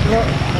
Sebuah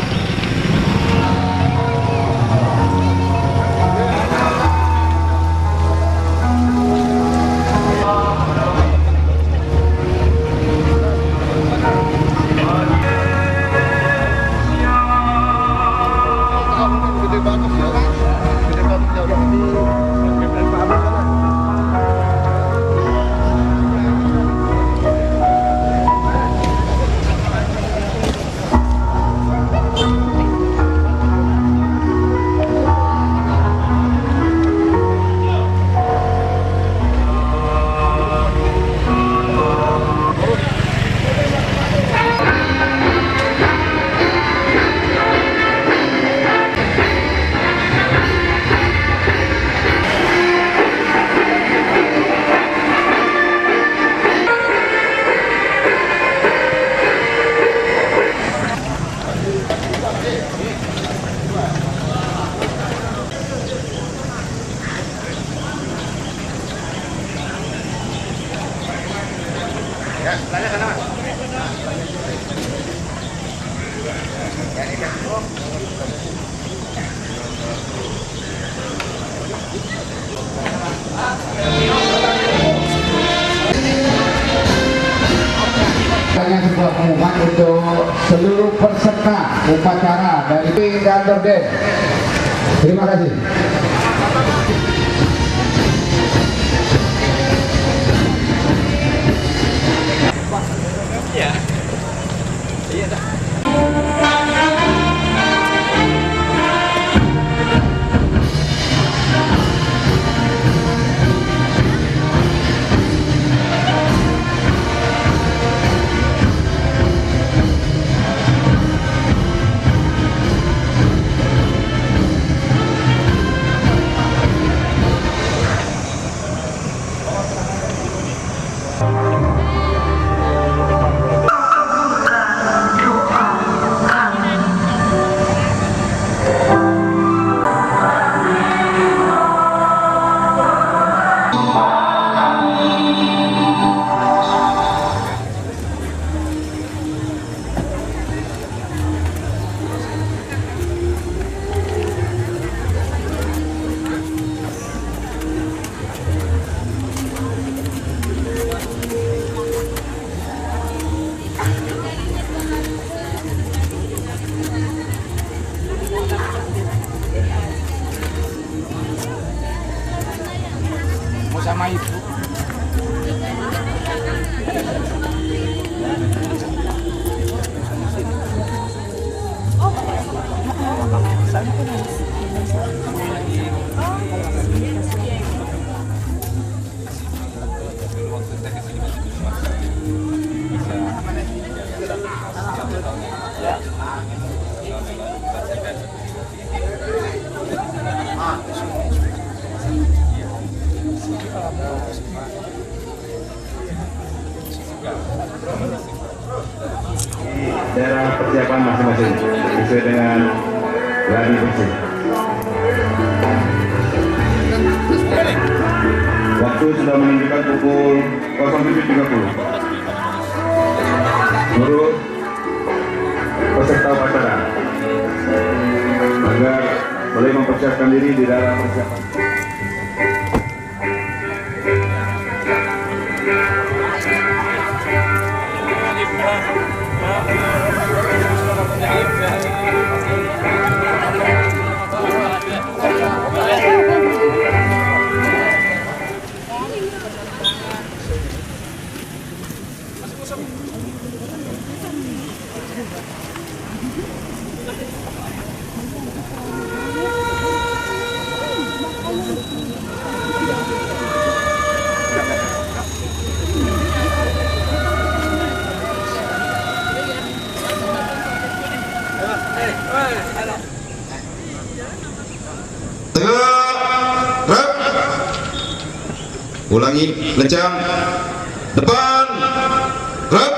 pengumuman untuk seluruh peserta upacara dari Dorden. Terima kasih. Iya. Iya. Sama ibu. Daerah persiapan masing-masing sesuai dengan gladi bersih. Waktu sudah menunjukkan pukul 07.30. Menurut peserta upacara agar boleh mempersiapkan diri di dalam persiapan. Ulangi, lencang, depan, rep.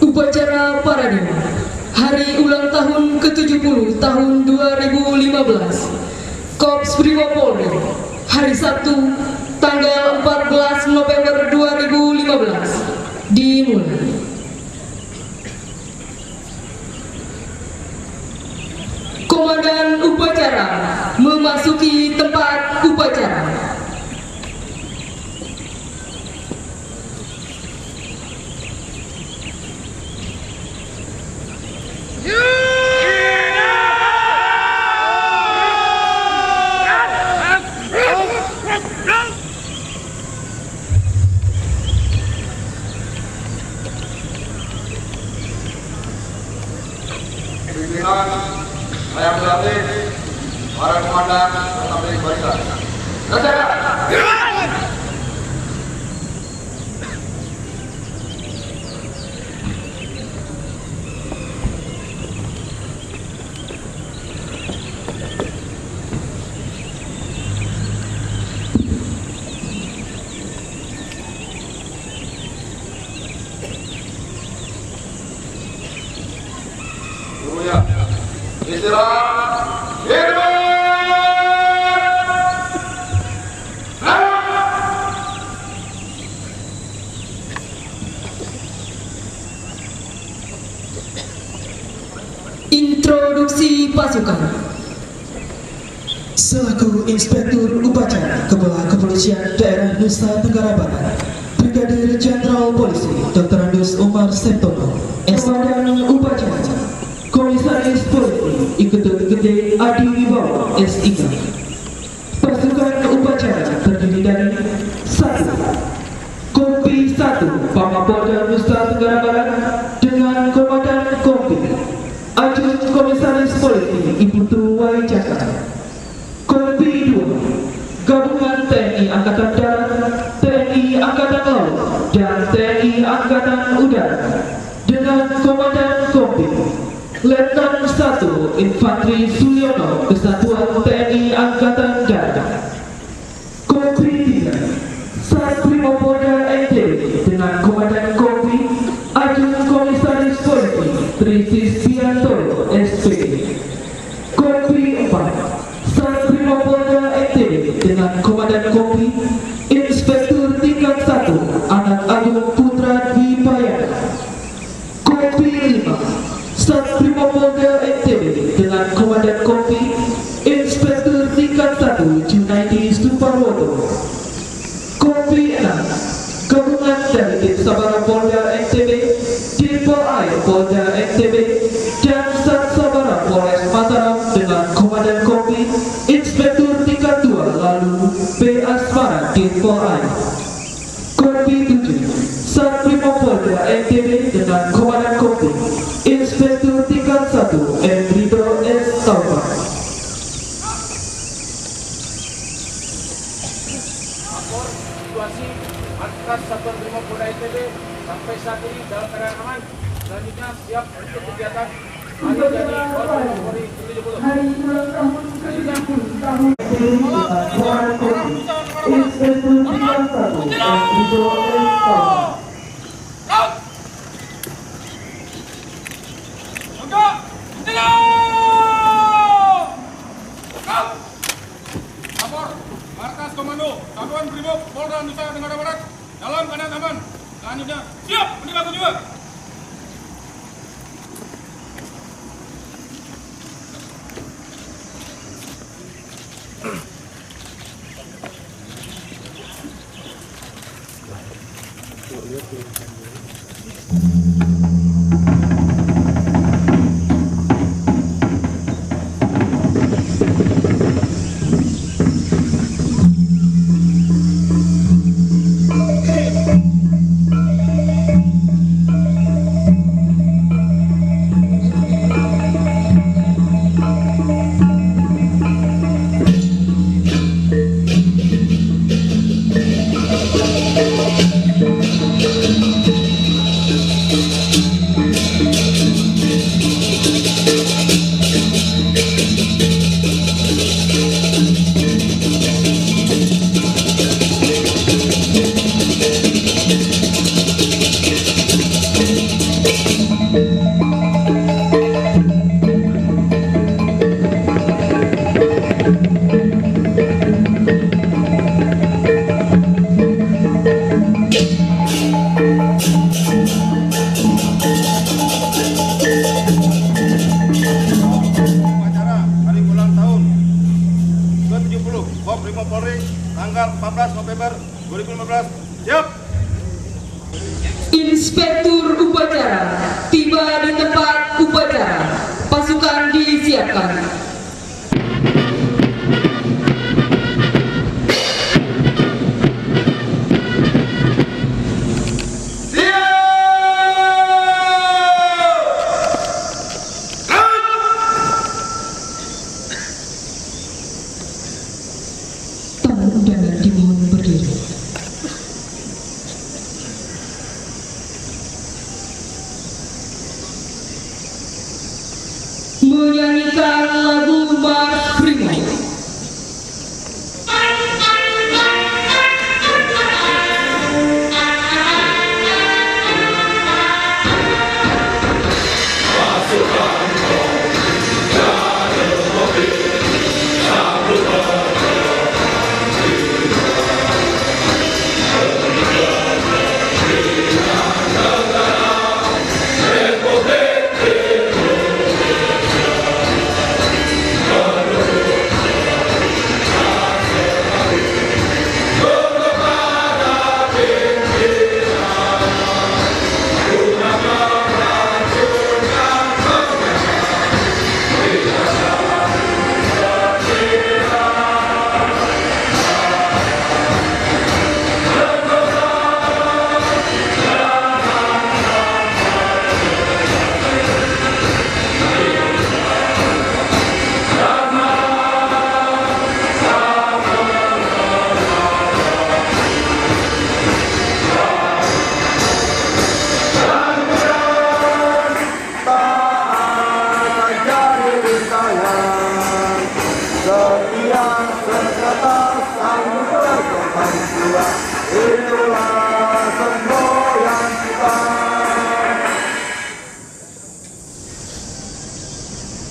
Upacara Parade Hari Ulang Tahun ke-70 tahun 2015 Korps Brimob Polri hari Sabtu tanggal 14 November 2015 dimulai. Komandan upacara memasuki tempat upacara. Pimpinan, saya berlatih, para komandan, tetap dari barisan. Istirahat, hidup. Introduksi pasukan. Selaku Inspektur Upacara Kepala Kepolisian Daerah Nusa Tenggara Barat, Brigadir Jenderal Polisi Dr. Andus Umar Septono, Komandan upacara Komisaris Polisi Iketul Gede Adi Wibowo SIK. Pasukan upacara terdiri dari 1. Kompi 1 Pamapolda Nusa Tenggara Barat dengan Komandan Kompi Ajun Komisaris Polisi Ibu Tuwai Jaka. Kompi 2 Gabungan TNI Angkatan Darat, TNI Angkatan Laut, dan TNI Angkatan Udara dengan Komandan Kompi Letnan 1 Infantri Sulyono Kesatuan TNI Angkatan Darat. Kompi 3 Satbrimopolda NTB dengan Komandan Kompi Ajun Komisaris Polisi Trisis Biantoro SPD. Kompi 4 Satbrimopolda NTB dengan Komandan Kompi Inspektur Tingkat 1 Anak Agung Putra Dwi Payana. Kompi 5 Satbrimopolda NTB dengan Komandan Kompi Inspektur Tingkat 1 Junaidi Suparwoto. Kompi 6 Gabungan dari Tim Sabara Polda NTB, Ditpol Air Polda NTB, dan Sat Sabara Polres Mataram dengan Komandan Kompi Inspektur Tingkat 2 lalu P. Asmara Ditpol Air. Kompi 7 Satbrimopolda NTB dengan Komandan Kompi Inspektur Tingkat 1 M. Ridho S. Taufan. Lapor situasi markas Satuan Brimopolda NTB sampai saat ini dalam keadaan aman. Selanjutnya siap untuk kegiatan hari jadi Polri 70. Hari Ulang Tahun ke-70 tahun Komandan Kompi Inspektur Tingkat 1 M. Ridho S. Taufan. Lapor, markas komando Satuan Brimob Polda Nusa Tenggara Barat dalam keadaan aman. Selanjutnya siap menerima kunjungan. 15 November 2015. Siap. Inspektur upacara tiba di tempat upacara. Pasukan disiapkan. Tamu undangan dimohon berdiri. Menyanyikan lagu Mars Prima.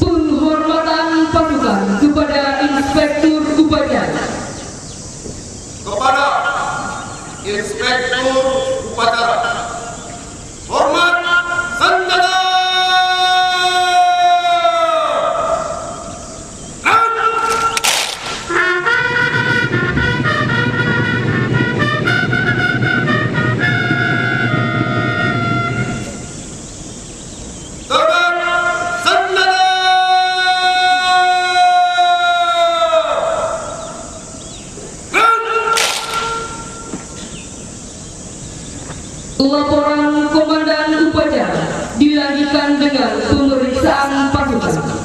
Penghormatan pasukan kepada Inspektur upacara. Kepada Inspektur Upacara, hormat senjata. Laporan Komandan Upacara dilanjutkan dengan pemeriksaan pasukan.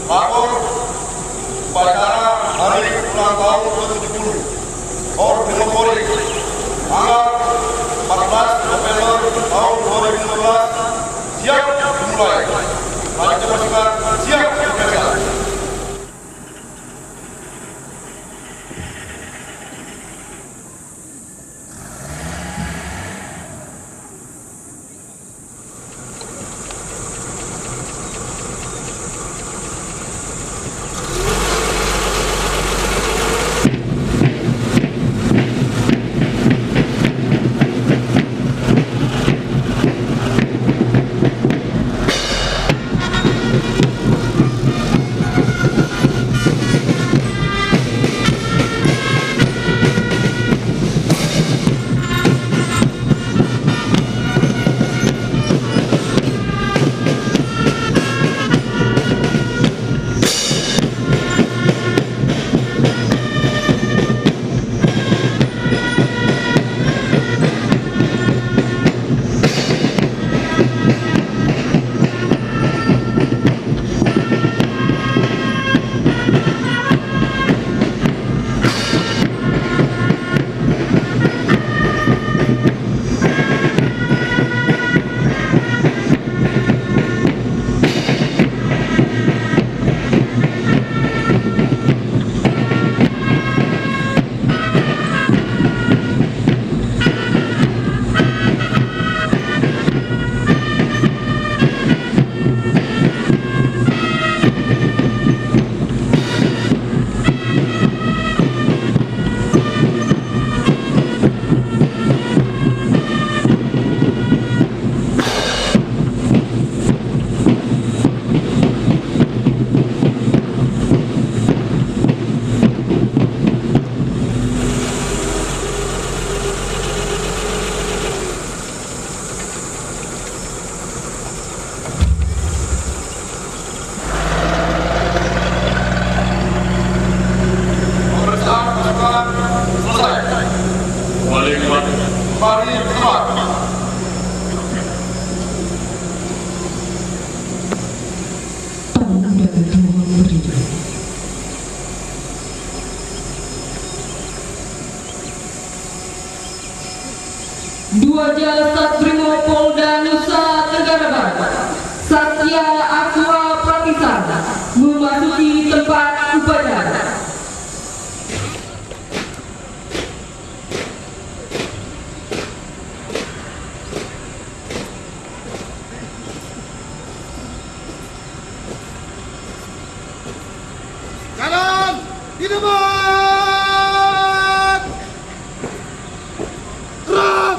Lapor upacara hari ulang tahun ke-70 Korps Brimob Polri tanggal 14 November tahun 2015 siap dimulai. Selanjutnya pasukan siap dikerjakan. memasuki tempat upacara. Kanan, di depan. Gerak.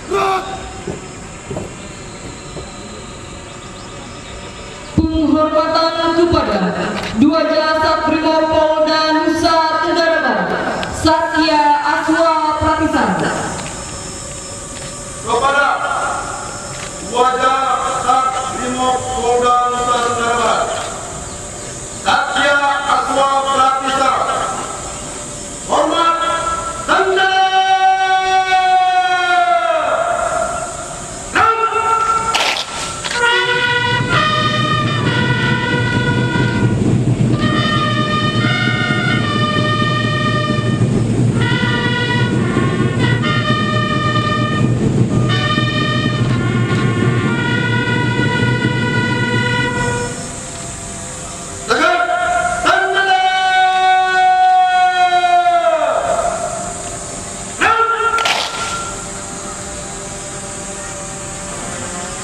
Gerak. Penghormatan kepada dua jasad Brimopolda Nusa Tenggara Barat, Satya Aswa Pratisana. Kepada wajah Sat Brimob Polda Nusa Tenggara Barat, Satya Aswa Pratisana, hormat tanda.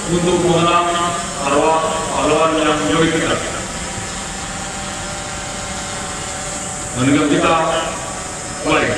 Untuk mengenang arwah pahlawan yang menyuruh kita, mendengar kita baik.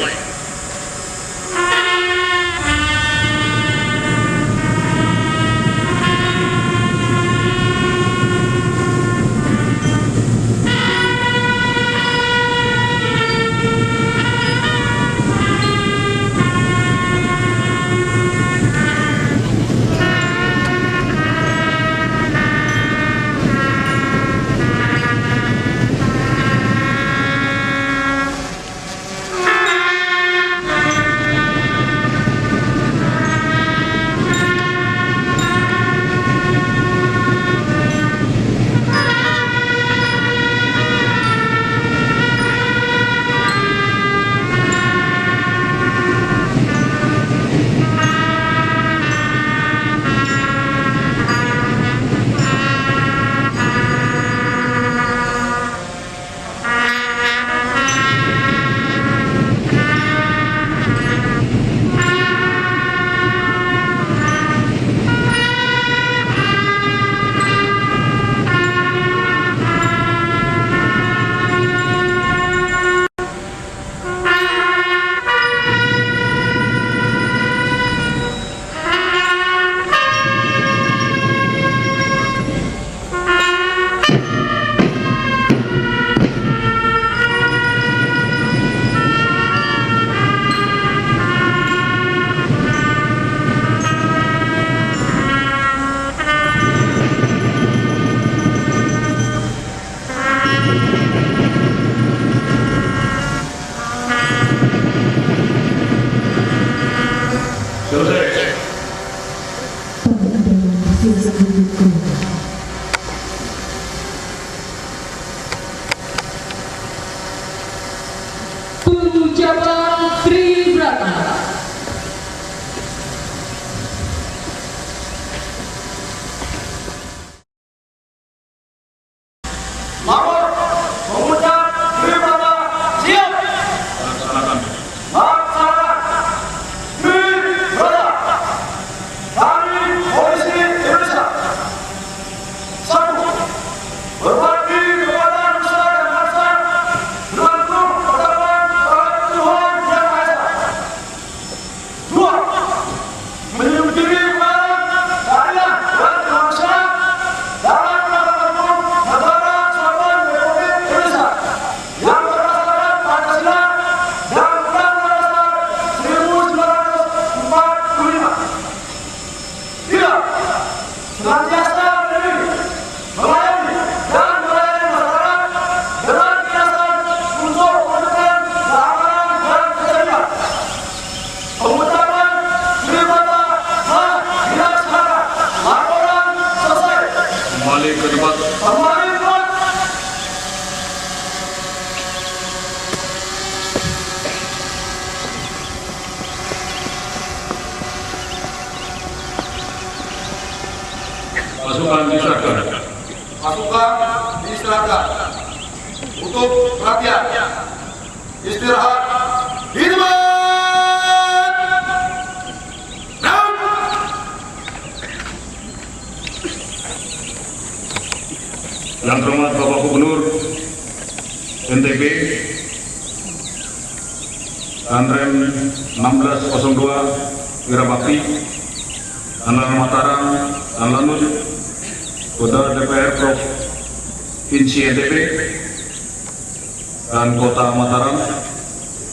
Pengucapan Tribrata. Makmur mengucap Tribrata siap. Laksanakan. Laksanakan. Tribrata. Kami Polisi Indonesia. 1. Berbakti kepada nusa dan bangsa dengan penuh pertanggungan terhadap Tuhan Yang Maha Esa. 2. Menjunjung tinggi kebenaran, keadilan dan kemanusiaan dalam melaksanakan hukum negara Kesatuan Republik Indonesia yang berdasarkan Pancasila dan Undang-Undang Dasar 1945. 3. Senantiasa berdiri, melayani dan melayani masyarakat dengan kiasan untuk mewujudkan keamanan dan ketertiban. Pengucapan Tribrata telah dilaksanakan. Laporan selesai. Kembali ke tempat. Kembali ke tempat. Pasukan diserahkan. Pasukan diserahkan. Untuk perhatian. Istirahat. Khidmat. Down. Yang terhormat Bapak Gubernur NTB Danrem 1602 Wirabakti Anlan Mataram Anlanut Kota DPR Provinsi NTB dan Kota Mataram,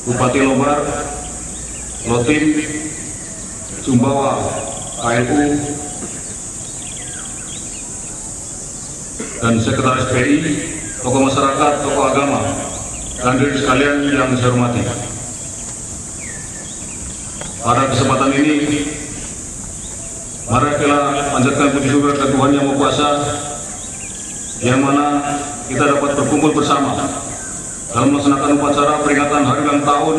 Bupati Lobar, Lotim, Sumbawa, KLU, dan Sekretaris PI, tokoh masyarakat, tokoh agama, dan diri sekalian yang saya hormati. Pada kesempatan ini, mari kita panjatkan puji syukur ke Tuhan Yang Maha Kuasa, yang mana kita dapat berkumpul bersama dalam melaksanakan upacara peringatan hari ulang tahun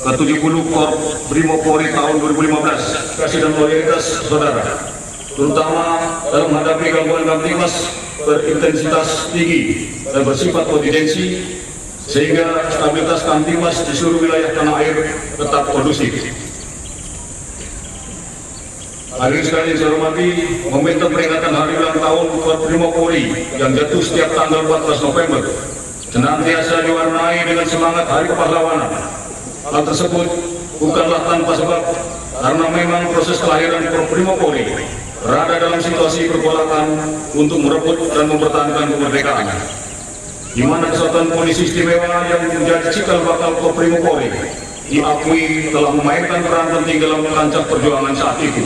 ke-70 Korps Brimob Polri tahun 2015. Kasih dan loyalitas saudara, terutama dalam menghadapi gangguan Kamtibmas berintensitas tinggi dan bersifat kontidensi, sehingga stabilitas Kamtibmas di seluruh wilayah tanah air tetap kondusif. Hadirin sekalian saya hormati, momentum peringatan hari ulang tahun Korps Brimob Polri yang jatuh setiap tanggal 14 November senantiasa diwarnai dengan semangat hari kepahlawanan. Hal tersebut bukanlah tanpa sebab, karena memang proses kelahiran Korps Brimob Polri berada dalam situasi pergolakan untuk merebut dan mempertahankan kemerdekaan, di mana Kesatuan Polisi Istimewa yang menjadi cikal bakal Korps Brimob Polri diakui telah memainkan peran penting dalam kancah perjuangan saat itu.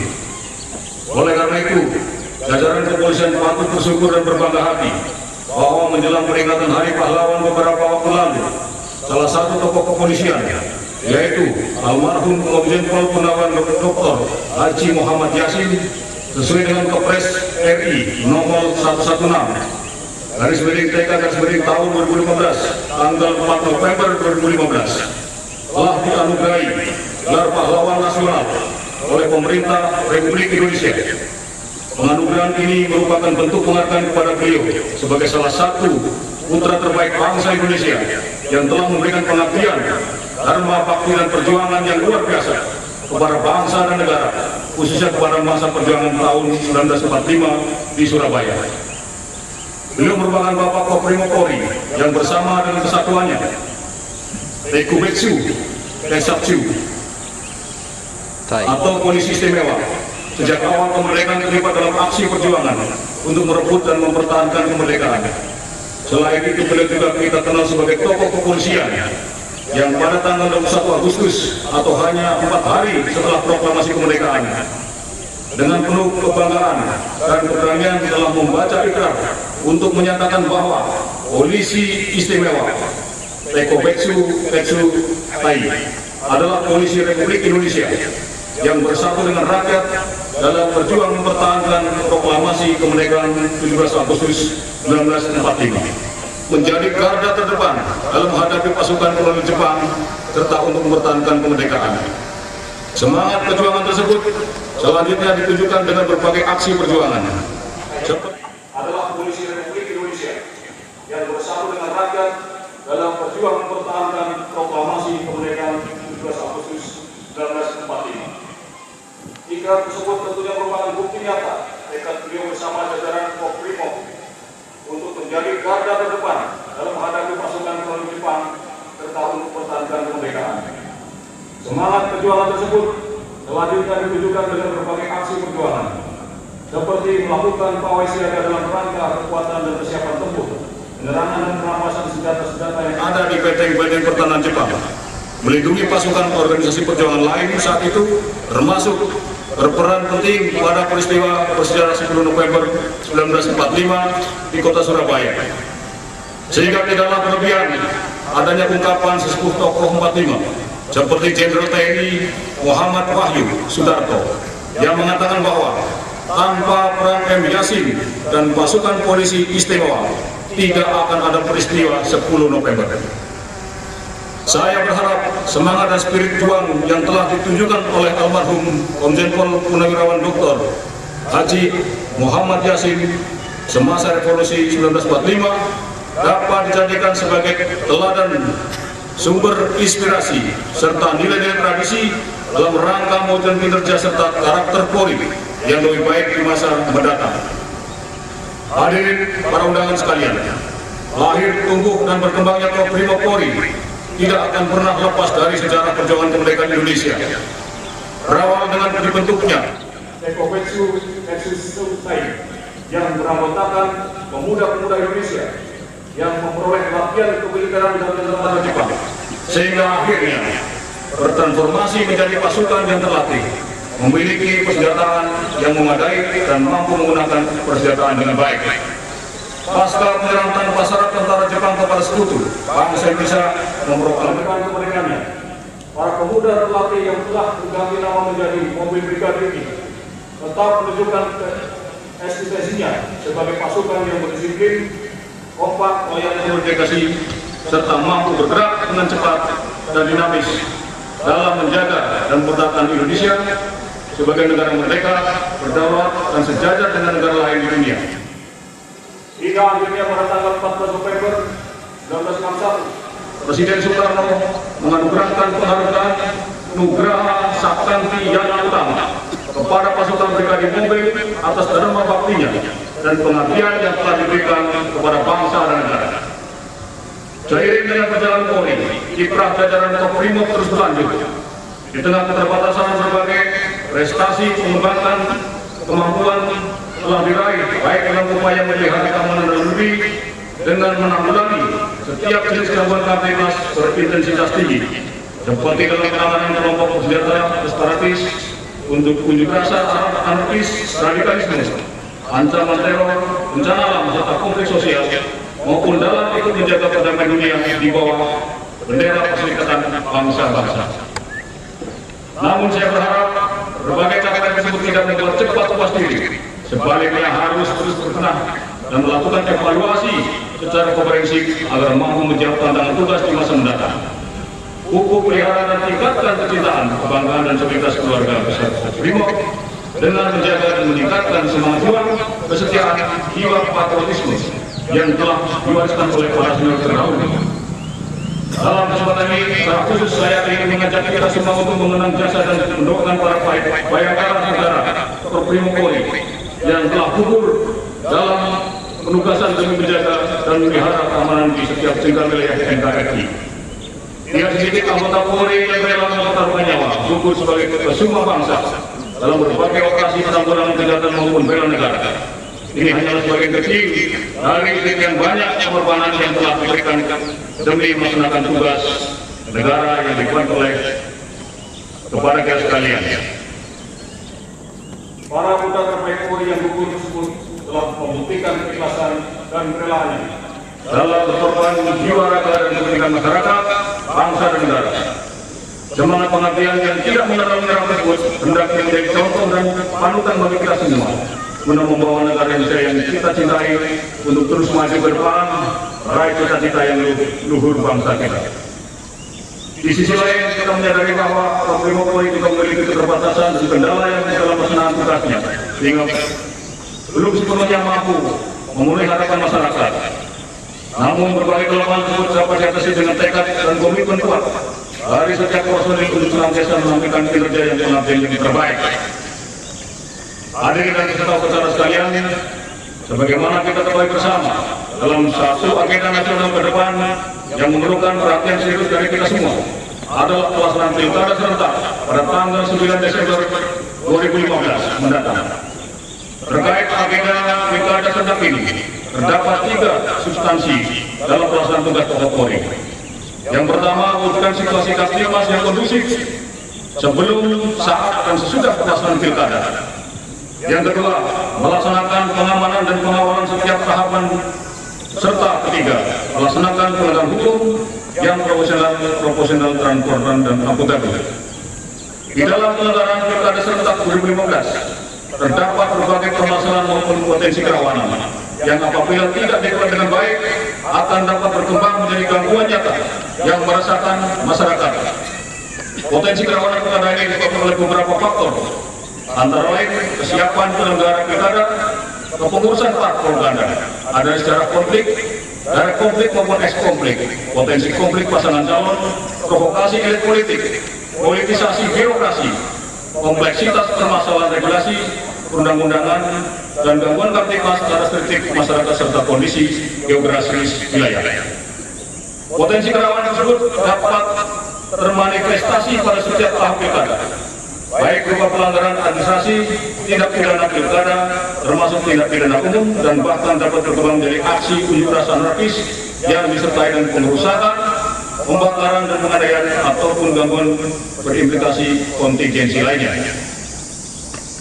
Oleh karena itu, jajaran kepolisian patut bersyukur dan berbangga hati bahwa menjelang peringatan Hari Pahlawan beberapa waktu lalu, salah satu tokoh kepolisian, yaitu almarhum Komjen Pol Purnawan Dr. Haji Muhammad Yasin, sesuai dengan Kepres RI nomor 116 garis miring TK garis miring tahun 2015 tanggal 4 November 2015 telah dianugerahi gelar pahlawan nasional oleh pemerintah Republik Indonesia. Penganugerahan ini merupakan bentuk penghargaan kepada beliau sebagai salah satu putra terbaik bangsa Indonesia yang telah memberikan pengabdian, dharma, bakti dan perjuangan yang luar biasa kepada bangsa dan negara, khususnya kepada masa perjuangan tahun 1945 di Surabaya. Beliau merupakan Bapak Korps Brimob Polri yang bersama dengan kesatuannya Tekubetsu, Tesapsu, atau Polisi Istimewa, sejak awal kemerdekaan terlibat dalam aksi perjuangan untuk merebut dan mempertahankan kemerdekaan. Selain itu, beliau juga kita kenal sebagai tokoh kepolisian yang pada tanggal 21 Agustus atau hanya 4 hari setelah proklamasi kemerdekaan, dengan penuh kebanggaan dan keberanian telah membaca ikrar untuk menyatakan bahwa Polisi Istimewa Tekobetsu Tai adalah polisi Republik Indonesia yang bersatu dengan rakyat dalam berjuang mempertahankan proklamasi kemerdekaan 17 Agustus 1945, menjadi garda terdepan dalam menghadapi pasukan kolonial Jepang serta untuk mempertahankan kemerdekaan. Semangat perjuangan tersebut selanjutnya ditunjukkan dengan berbagai aksi perjuangan. Seperti adalah polisi Republik Indonesia yang bersatu dengan rakyat dalam berjuang mempertahankan proklamasi kemerdekaan 17 Agustus 1945. Ikrar tersebut tentunya merupakan bukti nyata tekad beliau bersama jajaran Korps Brimob untuk menjadi garda terdepan dalam menghadapi pasukan kolonial Jepang serta untuk mempertahankan kemerdekaan. Semangat perjuangan tersebut selanjutnya ditunjukkan dengan berbagai aksi perjuangan, seperti melakukan pawai siaga dalam rangka kekuatan dan kesiapan tempur, penyerangan dan perampasan senjata-senjata yang ada di benteng-benteng pertahanan Jepang, melindungi pasukan organisasi perjuangan lain saat itu, termasuk berperan penting pada peristiwa bersejarah 10 November 1945 di kota Surabaya. Sehingga tidaklah berlebihan adanya ungkapan sesepuh tokoh 45 seperti Jenderal TNI Muhammad Wahyu Sudarto yang mengatakan bahwa tanpa peran M. Yasin dan pasukan polisi istimewa tidak akan ada peristiwa 10 November. Saya berharap semangat dan spirit juang yang telah ditunjukkan oleh almarhum Komjen Pol Purnawirawan Dr. Haji Muhammad Yasin semasa revolusi 1945 dapat dijadikan sebagai teladan sumber inspirasi serta nilai-nilai tradisi dalam rangka mewujudkan kinerja serta karakter Polri yang lebih baik di masa mendatang. Hadirin para undangan sekalian, lahir, tumbuh, dan berkembangnya Koprimo Polri tidak akan pernah lepas dari sejarah perjuangan kemerdekaan Indonesia. Berawal dengan dibentuknya Ekovetsu Society yang beranggotakan pemuda-pemuda Indonesia yang memperoleh latihan kemiliteran dan tentara Jepang, sehingga akhirnya bertransformasi menjadi pasukan yang terlatih, memiliki persenjataan yang memadai dan mampu menggunakan persenjataan dengan baik. Pasca penyerahan tanpa syarat tentara Jepang kepada sekutu, bangsa Indonesia memproklamasikan kemerdekaannya. Para pemuda terlatih yang telah berganti nama menjadi mobil brigade ini tetap menunjukkan eksistensinya sebagai pasukan yang berdisiplin, kompak, loyal, berdedikasi, serta mampu bergerak dengan cepat dan dinamis dalam menjaga dan mempertahankan Indonesia sebagai negara merdeka, berdaulat, dan sejajar dengan negara lain di dunia. Hingga akhirnya pada tanggal 14 November 1961, Presiden Soekarno menganugerahkan penghargaan Nugraha Sakti Yana Utama kepada pasukan Brigade Mobil atas dharma baktinya dan pengabdian yang telah diberikan kepada bangsa dan negara. Seiring dengan perjalanan Polri, kiprah jajaran Koprimo terus berlanjut. Di tengah keterbatasan berbagai prestasi pengembangan kemampuan telah diraih, baik dalam upaya memelihara keamanan dalam negeri dengan menanggulangi setiap jenis gangguan kamtipmas berintensitas tinggi, seperti dalam penanganan kelompok bersenjata separatis, untuk unjuk rasa anarkis, radikalisme, ancaman teror, bencana alam serta konflik sosial, maupun dalam ikut menjaga perdamaian dunia di bawah bendera Perserikatan Bangsa-Bangsa. Namun saya berharap berbagai capaian tersebut tidak membuat cepat puas diri, sebaliknya harus terus berbenah dan melakukan evaluasi secara komprehensif agar mampu menjawab tantangan tugas di masa mendatang. Pupuk pelihara dan tingkatkan kecintaan, kebanggaan dan soliditas keluarga besar Koprimo dengan menjaga dan meningkatkan semangat juang, kesetiaan, jiwa patriotisme yang telah diwariskan oleh para senior terdahulu. Dalam kesempatan ini, secara khusus saya ingin mengajak kita semua untuk mengenang jasa dan mendoakan para bayangkara negara Koprimo Polri yang telah gugur dalam penugasan demi menjaga dan memelihara keamanan di setiap tingkat wilayah NKRI. Tidak sedikit anggota Polri yang rela mempertaruhkan nyawa, gugur sebagai kesumah bangsa dalam berbagai operasi penanggulangan kejahatan maupun bela negara. Ini hanyalah sebagian kecil dari sekian banyak pengorbanan yang telah diberikan demi melaksanakan tugas negara yang dibuat oleh kepada kita sekalian. Para pemuda terbaik Polri yang gugur tersebut telah membuktikan keikhlasan dan kerelaannya dalam berkorban jiwa raga dan kepentingan masyarakat, bangsa dan negara. Semangat pengabdian yang tidak menyerah tersebut hendaknya menjadi contoh dan panutan bagi kita semua guna membawa negara Indonesia yang kita cintai untuk terus maju ke depan, meraih cita-cita yang luhur bangsa kita. Di sisi lain, kita menyadari bahwa Koprimo Polri juga memiliki keterbatasan dan kendala yang dalam pelaksanaan tugasnya, sehingga belum sepenuhnya mampu memenuhi harapan masyarakat. Namun berbagai kelemahan tersebut dapat diatasi dengan tekad dan komitmen kuat dari setiap personil untuk senantiasa menampilkan kinerja yang pengabdian yang terbaik. Hadirin dan peserta sekalian, sebagaimana kita ketahui bersama dalam satu agenda nasional ke depan yang memerlukan perhatian serius dari kita semua adalah pelaksanaan pilkada serentak pada tanggal 9 Desember 2015 mendatang. Terkait agenda pilkada serentak ini, terdapat 3 substansi dalam pelaksanaan tugas pokok Polri. Yang pertama, mewujudkan situasi kamtipmas yang kondusif sebelum, saat, dan sesudah pelaksanaan pilkada. Yang kedua, melaksanakan pengamanan dan pengawalan setiap tahapan, serta ketiga, melaksanakan penegakan hukum yang proporsional, transparan, dan akuntabel. Di dalam penyelenggaraan pilkada serentak 2015, terdapat berbagai permasalahan maupun potensi kerawanan yang apabila tidak dikelola dengan baik akan dapat berkembang menjadi gangguan nyata yang meresahkan masyarakat. Potensi kerawanan pilkada ini disebabkan oleh beberapa faktor, antara lain kesiapan penyelenggara pilkada, kepengurusan parpol ganda, ada secara konflik, dari konflik maupun eks-konflik, potensi konflik pasangan calon, provokasi elit politik, politisasi birokrasi, kompleksitas permasalahan regulasi, perundang-undangan, dan gangguan kamtipmas karakteristik masyarakat serta kondisi geografis wilayah. Potensi kerawanan tersebut dapat termanifestasi pada setiap tahap pilkada, baik berupa pelanggaran administrasi, tindak pidana pilkada, termasuk tindak pidana umum, dan bahkan dapat berkembang menjadi aksi unjuk rasa anarkis yang disertai dengan pengerusakan, pembakaran dan penganiayaan ataupun gangguan berimplikasi kontingensi lainnya.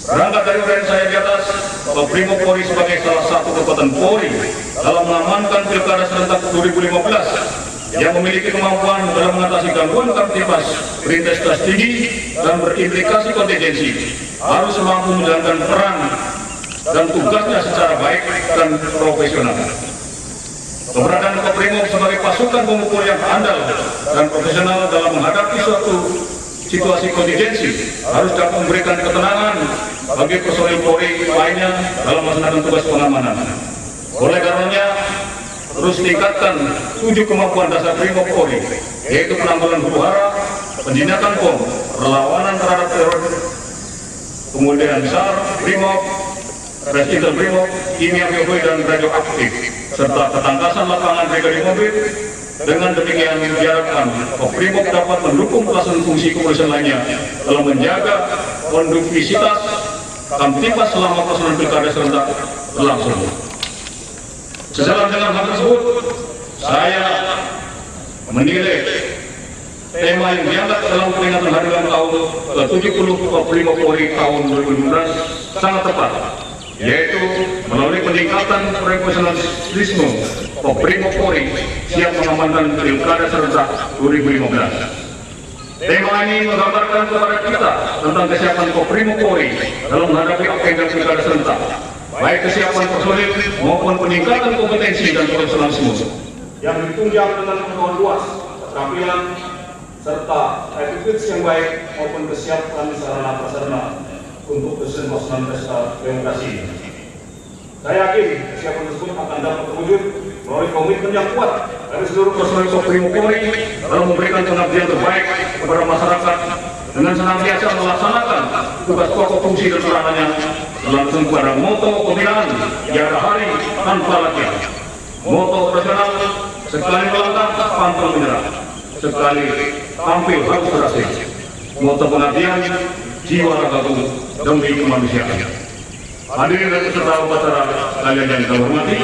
Berangkat dari uraian saya di atas, bahwa Brimopolri sebagai salah satu kekuatan Polri dalam mengamankan pilkada serentak 2015 yang memiliki kemampuan dalam mengatasi gangguan kamtipmas berintensitas tinggi dan berimplikasi kontingensi, harus mampu menjalankan peran dan tugasnya secara baik dan profesional. Keberadaan Koprimob sebagai pasukan pemukul yang andal dan profesional dalam menghadapi suatu situasi kontingensi harus dapat memberikan ketenangan bagi personil Polri lainnya dalam melaksanakan tugas pengamanan. Oleh karenanya, terus tingkatkan 7 kemampuan dasar Brimopolri, yaitu penanggulangan huru-hara, penjinakan bom, perlawanan terhadap teror, kemudian SAR, Brimob, Res Intel Brimob, kimia biologis dan radioaktif, serta ketangkasan lapangan brigade mobil. Dengan demikian diharapkan Brimob dapat mendukung pelaksanaan fungsi kepolisian lainnya dalam menjaga kondusivitas kamtipmas selama pelaksanaan pilkada serentak berlangsung. Sejalan dengan hal tersebut, saya menilai tema yang diangkat dalam peringatan hari ulang tahun ke-70 Brimopolri tahun 2015 sangat tepat, yaitu melalui peningkatan profesionalisme Brimopolri siap mengamankan pilkada serentak 2015. Tema ini menggambarkan kepada kita tentang kesiapan Brimopolri dalam menghadapi agenda pilkada serentak, baik kesiapan personil maupun peningkatan kompetensi dan profesionalisme yang ditunjang dengan pengetahuan luas, keterampilan, serta attitude yang baik maupun kesiapan sarana prasarana untuk pelaksanaan pesta demokrasi. Saya yakin kesiapan tersebut akan dapat terwujud melalui komitmen yang kuat dari seluruh personil Brimopolri dalam memberikan pengabdian terbaik kepada masyarakat dengan senantiasa melaksanakan tugas pokok fungsi dan peranannya langsung pada moto pembinaan tiada hari tanpa latihan, moto profesional sekali melangkah pantang menyerah, sekali tampil harus berhasil, moto pengabdian jiwa ragaku demi kemanusiaan. Hadirin dan peserta upacara sekalian yang saya hormati,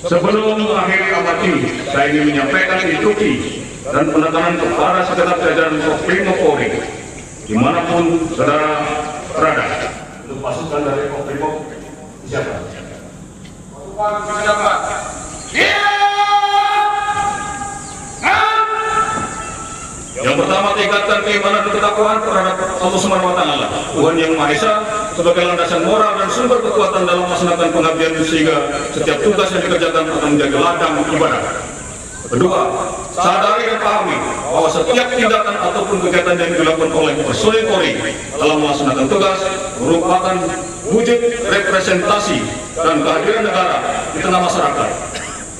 sebelum mengakhiri amat ini, saya ingin menyampaikan instruksi dan penekanan kepada segenap jajaran Brimopolri dimanapun saudara berada. Untuk pasukan dari Brimob siapa? Pasukan siapa? Yang pertama, tingkatkan keimanan dan ketakwaan terhadap Allah Subhanahu wa Ta'ala, Tuhan yang Maha Esa, sebagai landasan moral dan sumber kekuatan dalam melaksanakan pengabdian, sehingga setiap tugas yang dikerjakan akan menjadi ladang ibadah. Kedua, sadari dan pahami bahwa setiap tindakan ataupun kegiatan yang dilakukan oleh personil Polri dalam melaksanakan tugas merupakan wujud representasi dan kehadiran negara di tengah masyarakat.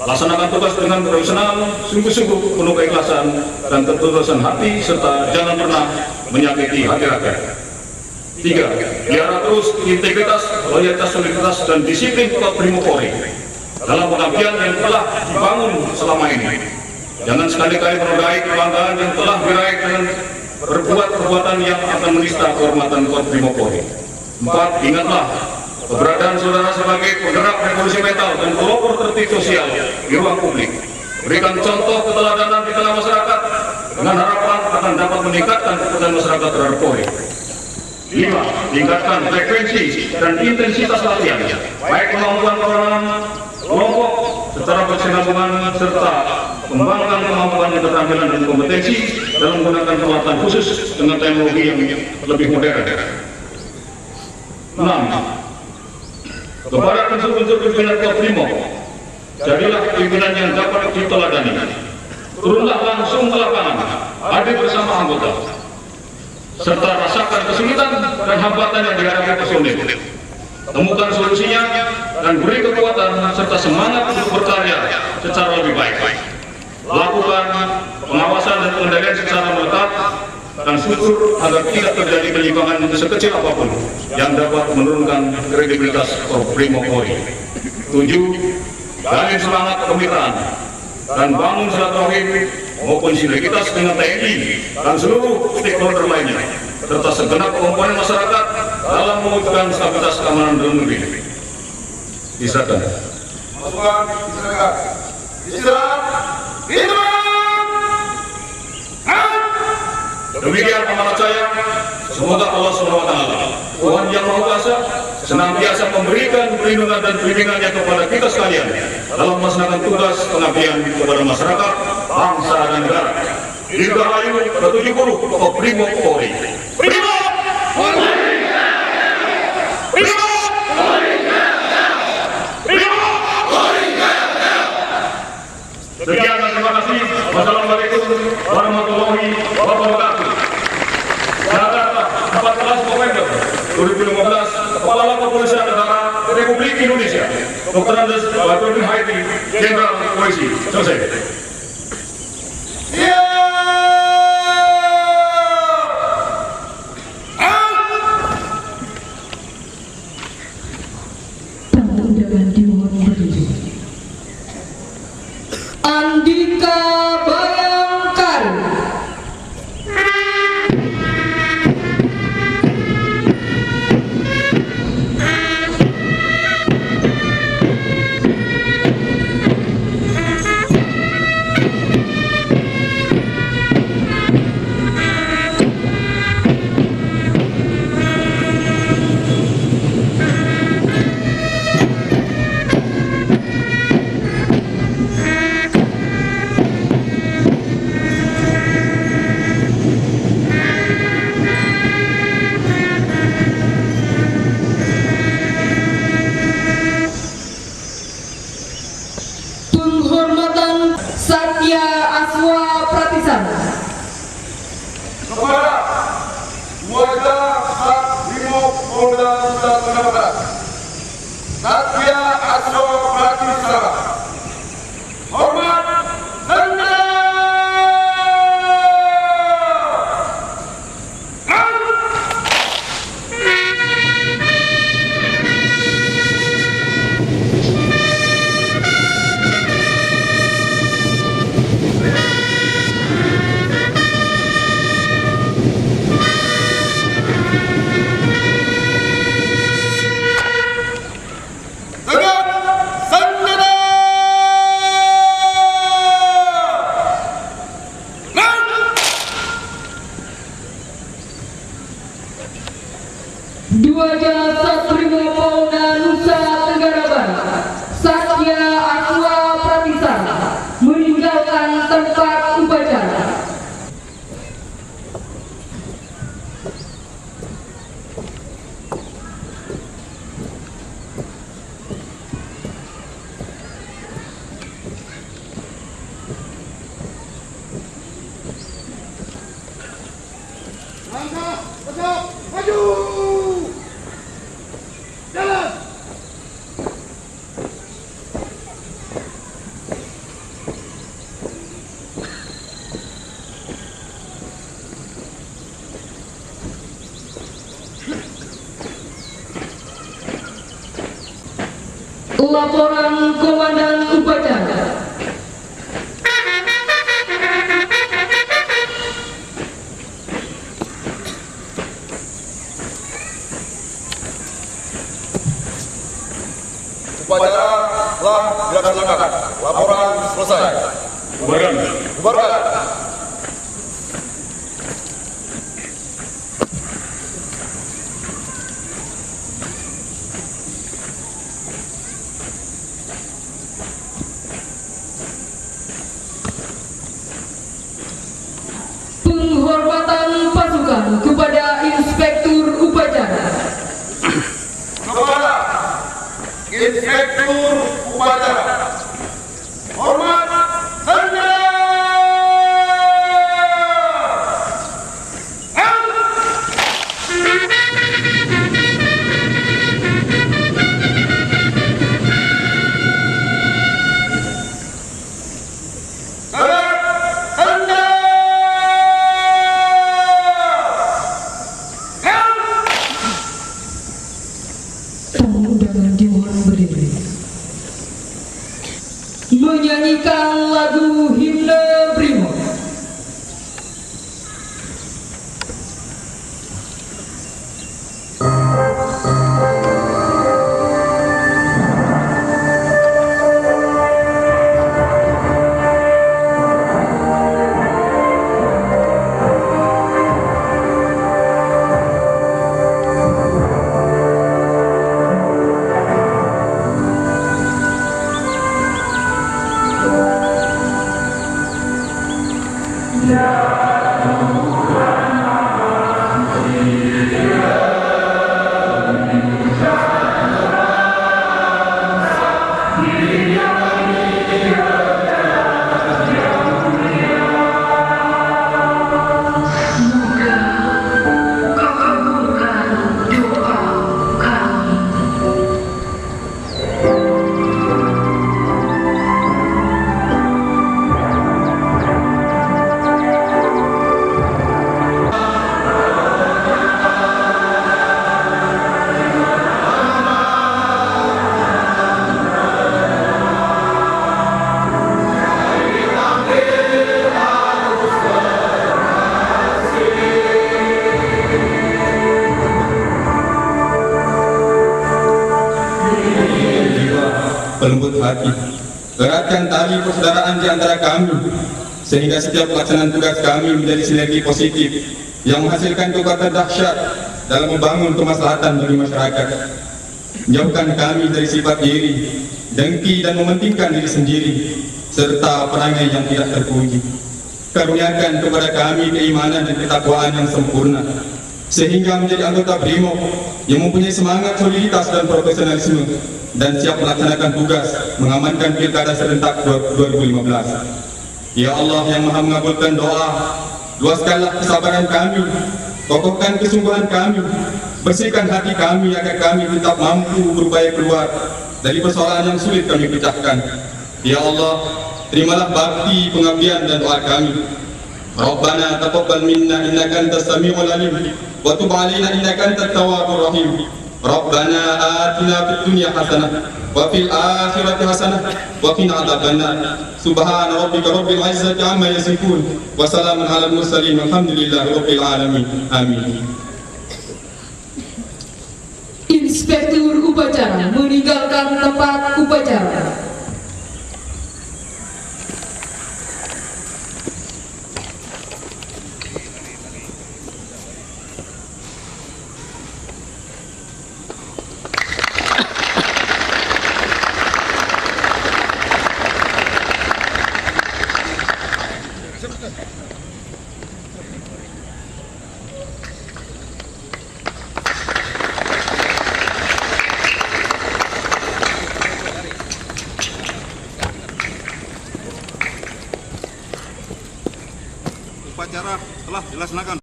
Laksanakan tugas dengan profesional, sungguh-sungguh penuh keikhlasan dan ketulusan hati, serta jangan pernah menyakiti hati rakyat. 3. Pelihara terus integritas, loyalitas, soliditas, dan disiplin Brimopolri dalam pengabdian yang telah dibangun selama ini. Jangan sekali-kali menodai kebanggaan yang telah diraih dengan berbuat perbuatan yang akan menista kehormatan Brimopolri. 4. Ingatlah keberadaan saudara sebagai penggerak revolusi mental dan pelopor tertib sosial di ruang publik. Berikan contoh keteladanan di tengah masyarakat dengan harapan akan dapat meningkatkan kepercayaan masyarakat terhadap Polri. 5. Tingkatkan frekuensi dan intensitas latihan, baik kemampuan perorangan, kelompok, secara berkesinambungan, serta kembangkan kemampuan, keterampilan, dan kompetensi dalam menggunakan peralatan khusus dengan teknologi yang lebih modern. 6. Kepada unsur-unsur pimpinan Brimob, jadilah pimpinan yang dapat diteladani. Turunlah langsung ke lapangan, hadir bersama anggota, serta rasakan kesulitan dan hambatan yang dihadapi personil. temukan solusinya, dan beri kekuatan serta semangat untuk berkarya secara lebih baik. Lakukan pengawasan dan pengendalian secara melekat dan susur agar tidak terjadi penyimpangan sekecil apapun yang dapat menurunkan kredibilitas Korprimopolri. 7. Jalin semangat kemitraan dan bangun silaturahim maupun sinergitas dengan TNI dan seluruh stakeholder lainnya, serta segenap komponen masyarakat dalam mewujudkan stabilitas keamanan dalam negeri. Diserahkan. Masukan diserahkan. Istirahat. Hidup. Demikian amanat saya. Semoga Allah SWT, Tuhan Yang Maha Kuasa, senantiasa memberikan perlindungan dan bimbingannya kepada kita sekalian dalam melaksanakan tugas pengabdian kepada masyarakat, bangsa dan negara. Dirgahayu ke-70 Korprimopolri. Primo! Primo! Primo! Sekian dan terima kasih. Wassalamualaikum warahmatullahi wabarakatuh. Jakarta, 14 November 2015, Kepala Kepolisian Negara Republik Indonesia, Dr. Andes Badrodin Haiti, Jenderal Polisi. Selesai. Tamu undangan dimohon berdiri. Andika Bayangkari. Penghormatan Satya Aswa Pratisana. Kepada Warga Brimob-Polda Nusa Tenggara Barat, Satya Aswa Pratisana. Hormat rendah. Dwaja Satrimopolda Nusa Tenggara Barat, Satya Aswa Pratisana, meninggalkan tempat upacara. Laporan Komandan Upacara. Upacara telah dilaksanakan. Laporan selesai. Bubarkan. Bubarkan. Penghormatan pasukan kepada Inspektur Upacara. Kepada Inspektur Upacara. Hormat rendah. menyanyikan lagu himne Brimob. Pelembut hati, eratkan tali persaudaraan di antara kami, sehingga setiap pelaksanaan tugas kami menjadi sinergi positif yang menghasilkan kekuatan dahsyat dalam membangun kemaslahatan bagi masyarakat. Jauhkan kami dari sifat iri, dengki dan mementingkan diri sendiri, serta perangai yang tidak terpuji. Karuniakan kepada kami keimanan dan ketakwaan yang sempurna, sehingga menjadi anggota Brimob yang mempunyai semangat soliditas dan profesionalisme dan siap melaksanakan tugas mengamankan pilkada serentak 2015. Ya Allah yang Maha mengabulkan doa, luaskanlah kesabaran kami, kokohkan kesungguhan kami, bersihkan hati kami agar kami tetap mampu berupaya keluar dari persoalan yang sulit kami pecahkan. Ya Allah, terimalah bakti, pengabdian dan doa kami. Rabbana taqabbal minna innaka antas samiul alim wa tub alaina innaka antat tawwabur rahim. Rabbana atina fid dunya hasanah wa fil akhirati hasanah wa qina adzabannar. Subhana rabbika rabbil izzati amma yasifun wa salamun alal mursalin walhamdulillahi rabbil alamin. Amin. Inspektur upacara meninggalkan tempat upacara. Upacara telah dilaksanakan.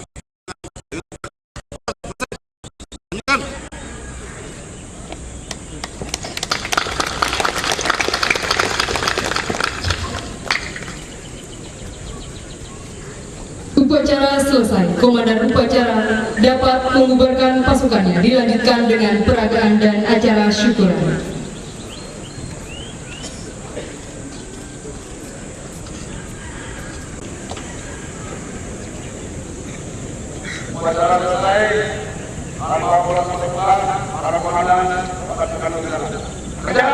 Upacara selesai. Komandan upacara dapat mengubarkan pasukannya. Dilanjutkan dengan peragaan dan acara syukuran. Upacara selesai. Para bola sekolah, para komandan, pasukan udara. Kerja.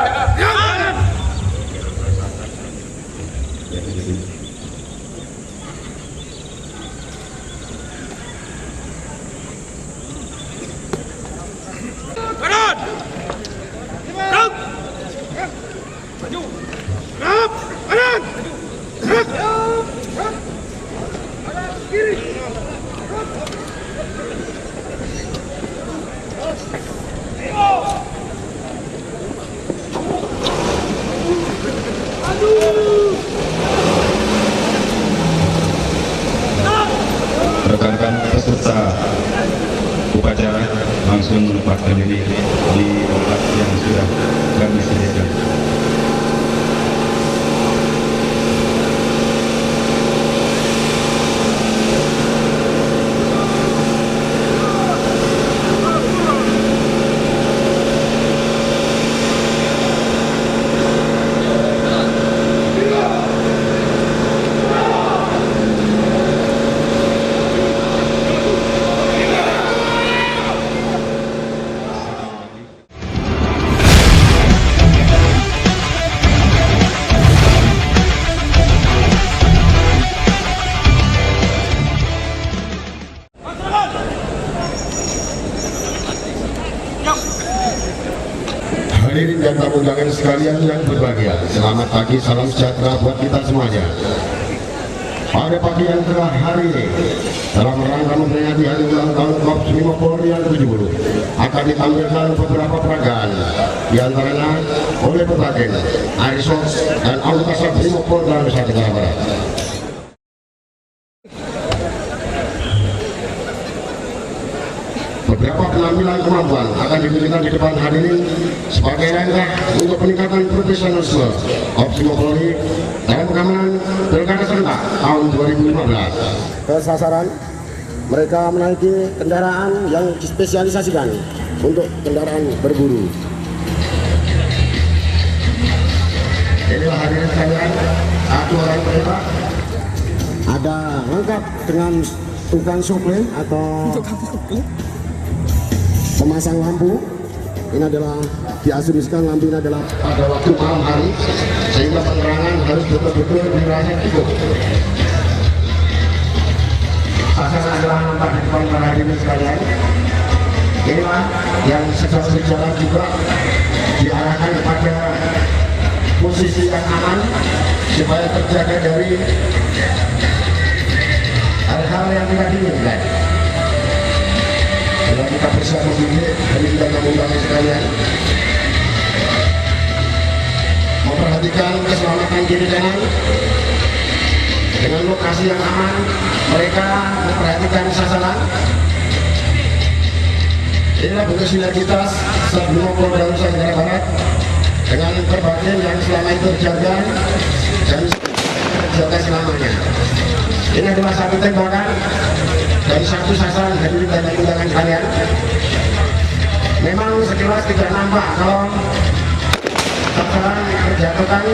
hadirin dan tamu undangan sekalian yang berbahagia, selamat pagi, salam sejahtera buat kita semuanya. Pada pagi yang cerah hari ini, dalam rangka memperingati hari ulang tahun Korps Brimob Polri yang 70, akan ditampilkan beberapa peragaan, diantaranya oleh Petaken, Airsoft, dan anggota Brimob Polda Nusa Tenggara Barat. Beberapa penampilan kemampuan akan diberikan di depan hadirin sebagai rangka untuk peningkatan profesionalisme Korps Brimob Polri dalam pengamanan Pilkada serentak tahun 2015. Ke sasaran, mereka menaiki kendaraan yang dispesialisasikan untuk kendaraan berburu. Inilah hadirin sekalian, satu orang kereta Ada lengkap dengan tukang suplai atau pemasang lampu. Ini adalah diasumsikan lampu ini adalah pada waktu malam hari, sehingga penerangan harus betul-betul dirasa cukup. Sasaran adalah nampak di depan para hadirin sekalian. Inilah yang secara berjalan juga diarahkan kepada posisi yang aman supaya terjaga dari hal-hal yang tidak diinginkan. Bila kita bisa memilih dari kita undangan sekalian, memperhatikan keselamatan kiri kanan dengan lokasi yang aman, mereka memperhatikan sasaran. Inilah bentuk sinergitas Brimob Polda Nusa Tenggara Barat dengan berbagai yang selama itu terjaga dan terjaga selamanya. Ini adalah satu tembakan dari satu sasaran hadirin dan undangan kalian. Memang sekilas tidak nampak kalau sasaran terjatuhkan,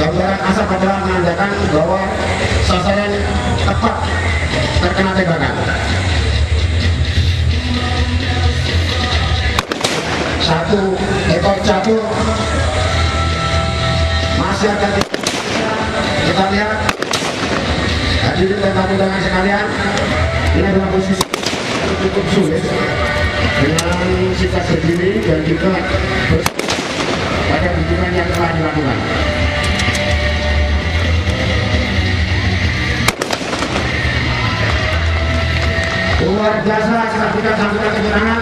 gambaran asap adalah menandakan bahwa sasaran tepat terkena tembakan. Satu ekor catur masih ada di kita lihat. Hadirin dan tamu undangan sekalian, ini adalah posisi cukup sulit dengan sikap berdiri dan juga pada hubungan yang telah dilakukan. Luar biasa kita sampaikan kemenangan.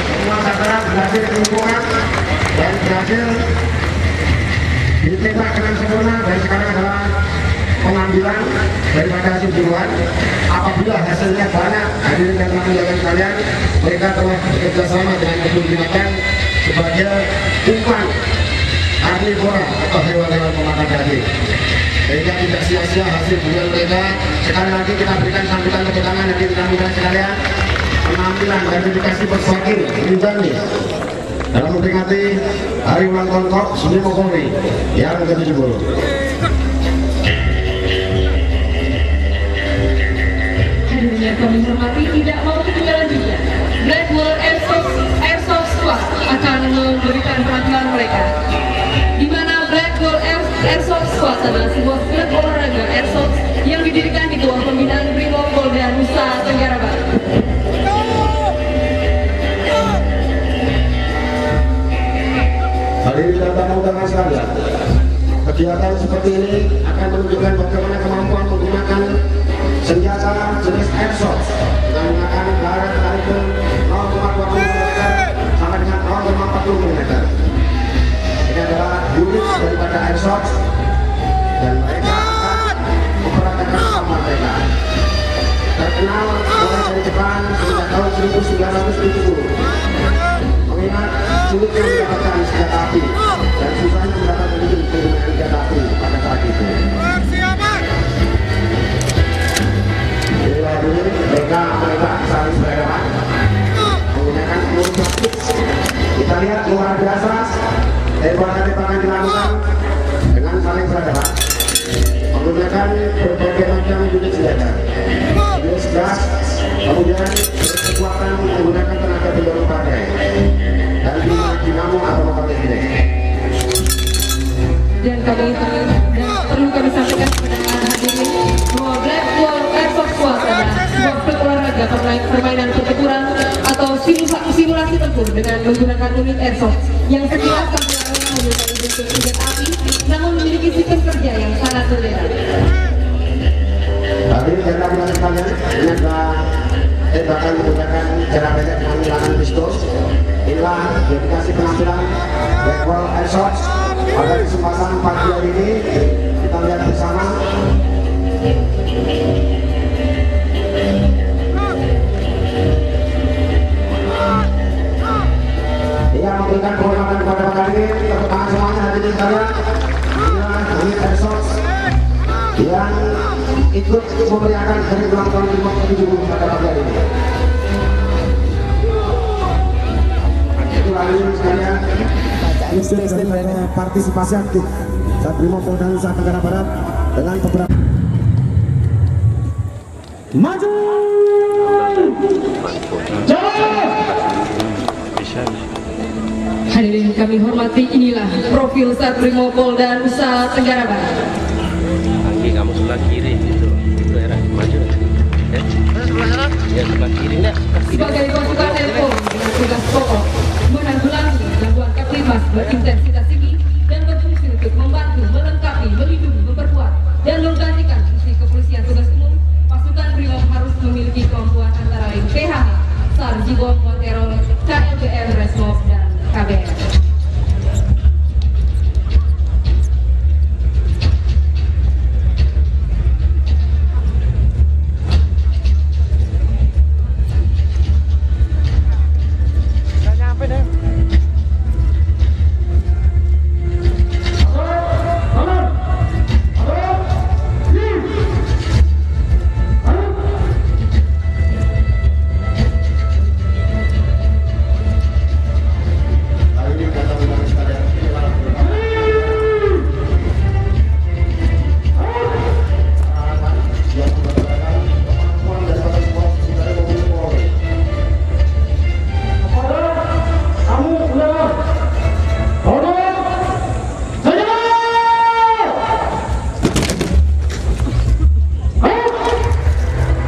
Semua sasaran berhasil kelumpuhan dan berhasil ditembak dengan sempurna, dan sekarang adalah pengambilan daripada hasil buruan. Apabila hasilnya banyak, hadirin dan tamu undangan sekalian, mereka telah bekerja sama dengan Kementerian sebagai umpan karnivora atau hewan-hewan pemakan daging, sehingga tidak sia-sia hasil buruan mereka. Sekali lagi kita berikan sambutan tepuk tangan hadirin dan tamu undangan sekalian. Penampilan gratifikasi Perswakil Rinjani dalam memperingati hari ulang tahun Korps Brimob Polri yang ke-70. Hadirin yang kami hormati, tidak mau ketinggalan juga, Black Wall Airsoft Squad akan memberikan penampilan mereka, di mana Black Wall Airsoft Squad adalah sebuah klub olahraga airsoft yang didirikan di bawah pembinaan Brimob Polda Nusa Tenggara Barat. Hadirin dan tamu undangan sekalian, kegiatan seperti ini akan menunjukkan bagaimana kemampuan menggunakan senjata jenis airsoft dengan menggunakan baret kaliber 0,20 mm sampai dengan 0,40 mm. Ini adalah unit daripada airsoft dan mereka akan memperagakan kemampuan mereka. Terkenal mulai dari Jepang sejak tahun 1970. Mengingat sulitnya mendapatkan senjata api dan susahnya mendapatkan izin penggunaan senjata api pada saat itu. Inilah dulu mereka saling berhadapan menggunakan peluru plastik. Kita lihat luar biasa tembakan-tembakan dilakukan dengan saling berhadapan menggunakan berbagai macam unit senjata. Jenis gas, kemudian berkekuatan menggunakan tenaga pendorong baterai dan dinamo atau motor listrik. Dan perlu kami sampaikan kepada hadirin bahwa Black Wall Airsoft Squad adalah sebuah klub olahraga permainan pertempuran atau simulasi tempur tempur dengan menggunakan unit airsoft yang sekilas tampilannya menyerupai bentuk senjata api, namun memiliki sistem kerja yang sangat berbeda. Tapi rekan-rekan sekalian, ini adalah tembakan menggunakan jarak pendek dengan menggunakan pistol. Inilah dedikasi penampilan Black Ball Airsoft pada kesempatan pagi hari ini. Kita lihat bersama. Ia memberikan penghormatan kepada Pak Kadir. Tepuk tangan semuanya hadirin sekalian. Inilah unit Airsoft yang ikut memeriahkan hari ulang tahun 57 pada pagi hari ini. Itulah hadirin sekalian. Sistem daripada partisipasi aktif saat Brimopolda Nusa Tenggara Barat dengan beberapa maju. Hadirin kami hormati, inilah profil Sat Brimopolda Nusa Tenggara Barat. Kamu sebelah kiri itu daerah maju ya sebelah kiri enggak Sebagai pasukan Elko dengan tugas pokok menanggulangi gangguan Kaptimas berintensitas tinggi dan berfungsi untuk membantu, melengkapi, melindungi, memperkuat dan menggantikan fungsi kepolisian tugas umum, pasukan Brimob harus memiliki kemampuan antara lain PHM, SAR, Jibom, Moterol, KLBM, Resmob, dan KBR.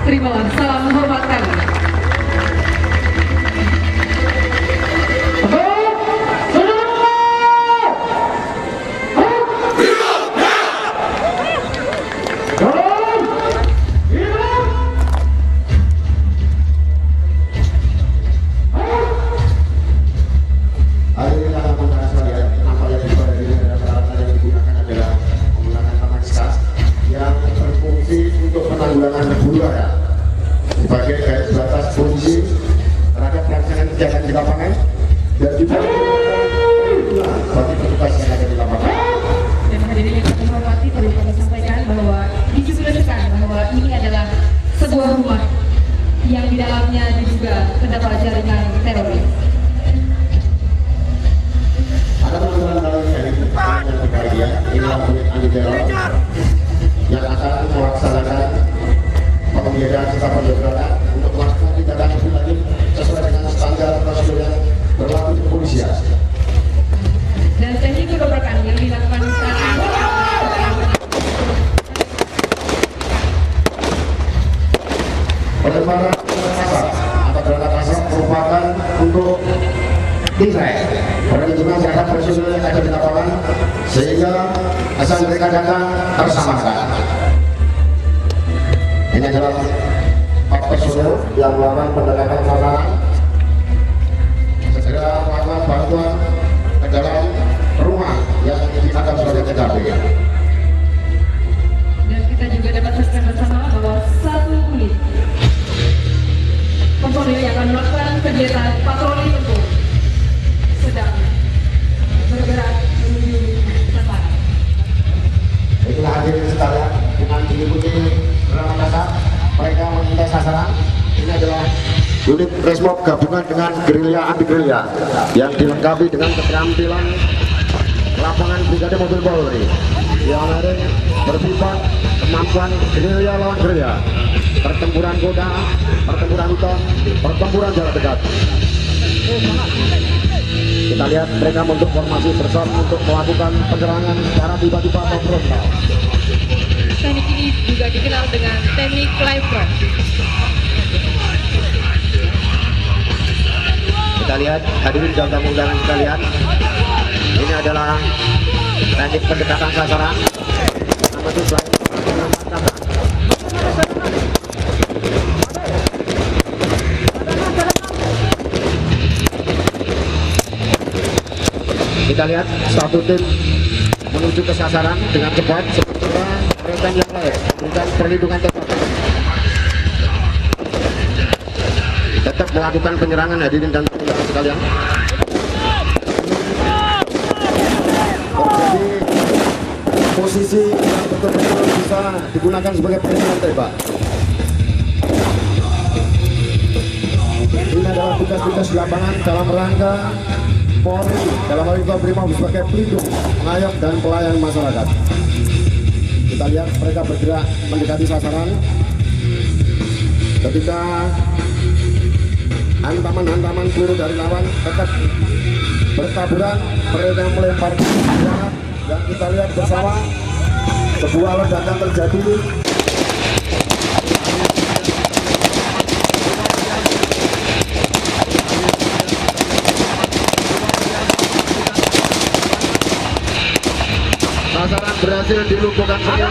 Terimalah salam hormat kami. sebagai garis batas polisi terhadap pelaksanaan kegiatan di lapangan dan juga bagi petugas yang ada di lapangan. Dan hadirin yang kami hormati, perlu kami sampaikan bahwa disusulkan bahwa ini adalah sebuah rumah yang di dalamnya diduga terdapat jaringan teroris. Ada teman-teman dari yang berbahagia, inilah unit anti teror yang akan melaksanakan penggeledahan serta pendobrakan untuk melakukan tindakan lebih lanjut sesuai dengan standar prosedur yang berlaku di kepolisian. Dan teknik pendobrakan yang dilakukan saat ini penembakan asap atau granat asap merupakan untuk tingkai perlindungan terhadap personil yang ada di lapangan sehingga asal mereka datang tersamakan. Ini adalah personil yang melakukan pendekatan lapangan segera melakukan bantuan ke dalam rumah yang dianggap sebagai TKP. dan kita juga dapat saksikan bersama bahwa satu unit personil yang akan melakukan kegiatan patroli tempur sedang bergerak menuju selatan. Itulah hadirin sekalian dengan diikuti granat asap mereka mengintai sasaran. Ini adalah unit Resmob gabungan dengan gerilya anti gerilya yang dilengkapi dengan keterampilan lapangan Brigade Mobil Polri yang bersifat kemampuan gerilya lawan gerilya, pertempuran kuda, pertempuran hitam, pertempuran jarak dekat. Kita lihat mereka membentuk formasi bersama untuk melakukan penyerangan secara tiba-tiba atau frontal. Teknik ini juga dikenal dengan teknik live rock. Kita lihat hadirin dan tamu undangan sekalian, ini adalah teknik pendekatan sasaran. Nama itu selain menampakkan. Kita lihat satu tim menuju ke sasaran dengan cepat, sementara mereka yang lain memberikan perlindungan tembakan. Tetap melakukan penyerangan hadirin dan undangan sekalian. Terjadi posisi yang betul-betul bisa digunakan sebagai perlindungan tembak. Ini adalah tugas-tugas di lapangan dalam rangka Polri dalam hal itu Brimob sebagai pelindung, pengayom dan pelayan masyarakat. Kita lihat mereka bergerak mendekati sasaran. Ketika hantaman-hantaman peluru dari lawan dekat bertaburan, mereka melempar granat dan kita lihat bersama sebuah ledakan terjadi. Sasaran berhasil dilumpuhkan semua.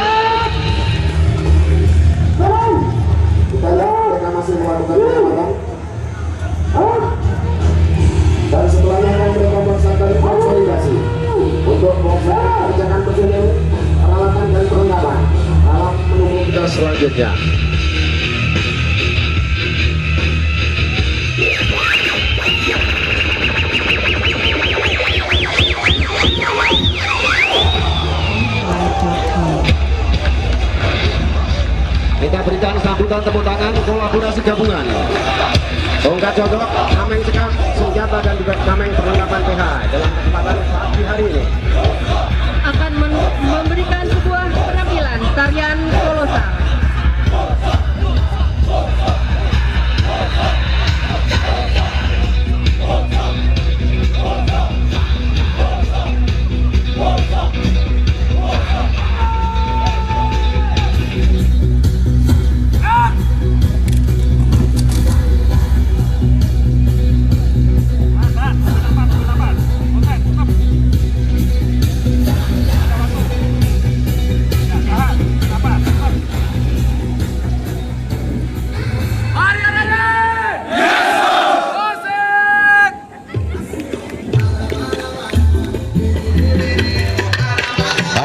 Kita lihat mereka masih melakukan penyelamatan. Dan setelahnya akan mereka melaksanakan konsolidasi untuk mengerjakan personil, peralatan dan perlengkapan dalam menunggu kita selanjutnya. Kita berikan sambutan tepuk tangan kolaborasi gabungan Tongkat Jodok, Tameng Cekak, Senjata dan juga Tameng Perlengkapan PH dalam kesempatan pagi hari ini akan memberikan sebuah penampilan tarian kolosal.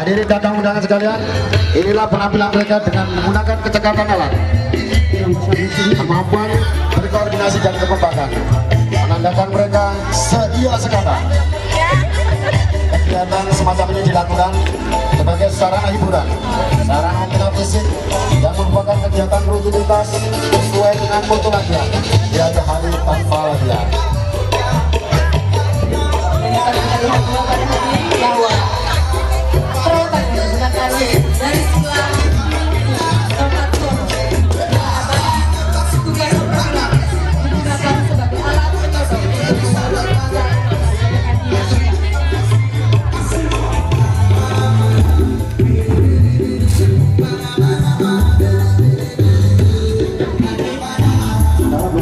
Hadirin datang undangan sekalian, inilah penampilan mereka dengan menggunakan kecekatan alat, kemampuan berkoordinasi dan kekompakan, menandakan mereka seia sekata. Kegiatan semacam ini dilakukan sebagai sarana hiburan, sarana membina fisik yang merupakan kegiatan rutinitas sesuai dengan mutu latihan. Tiada hari tanpa latihan. Dari sebelah tempat tugas operasional digunakan sebagai alat dalam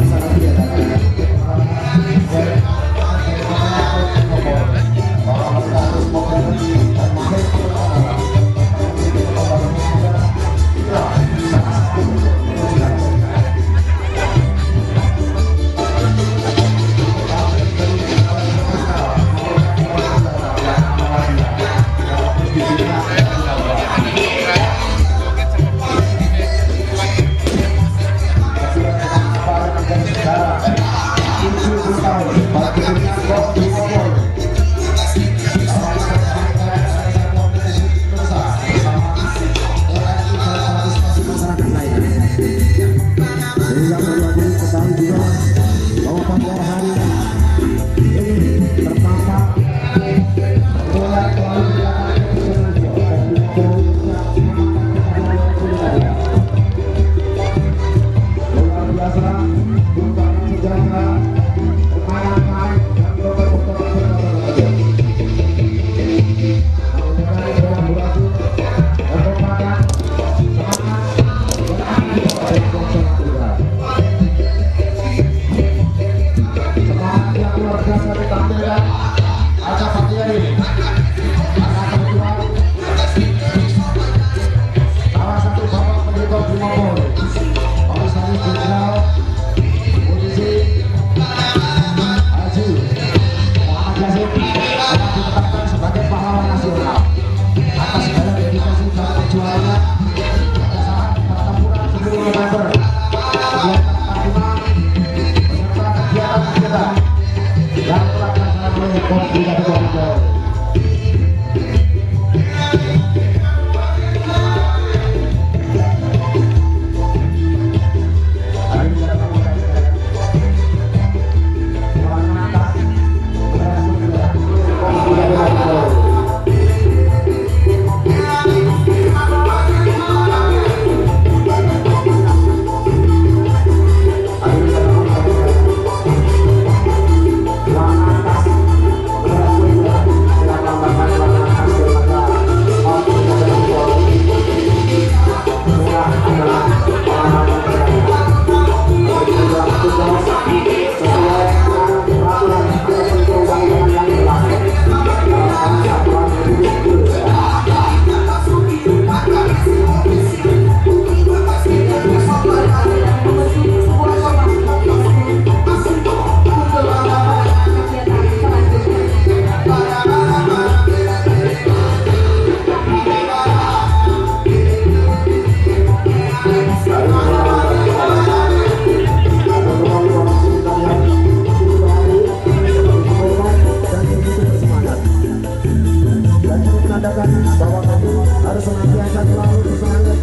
menandakan bahwa kami harus senantiasa selalu bersemangat,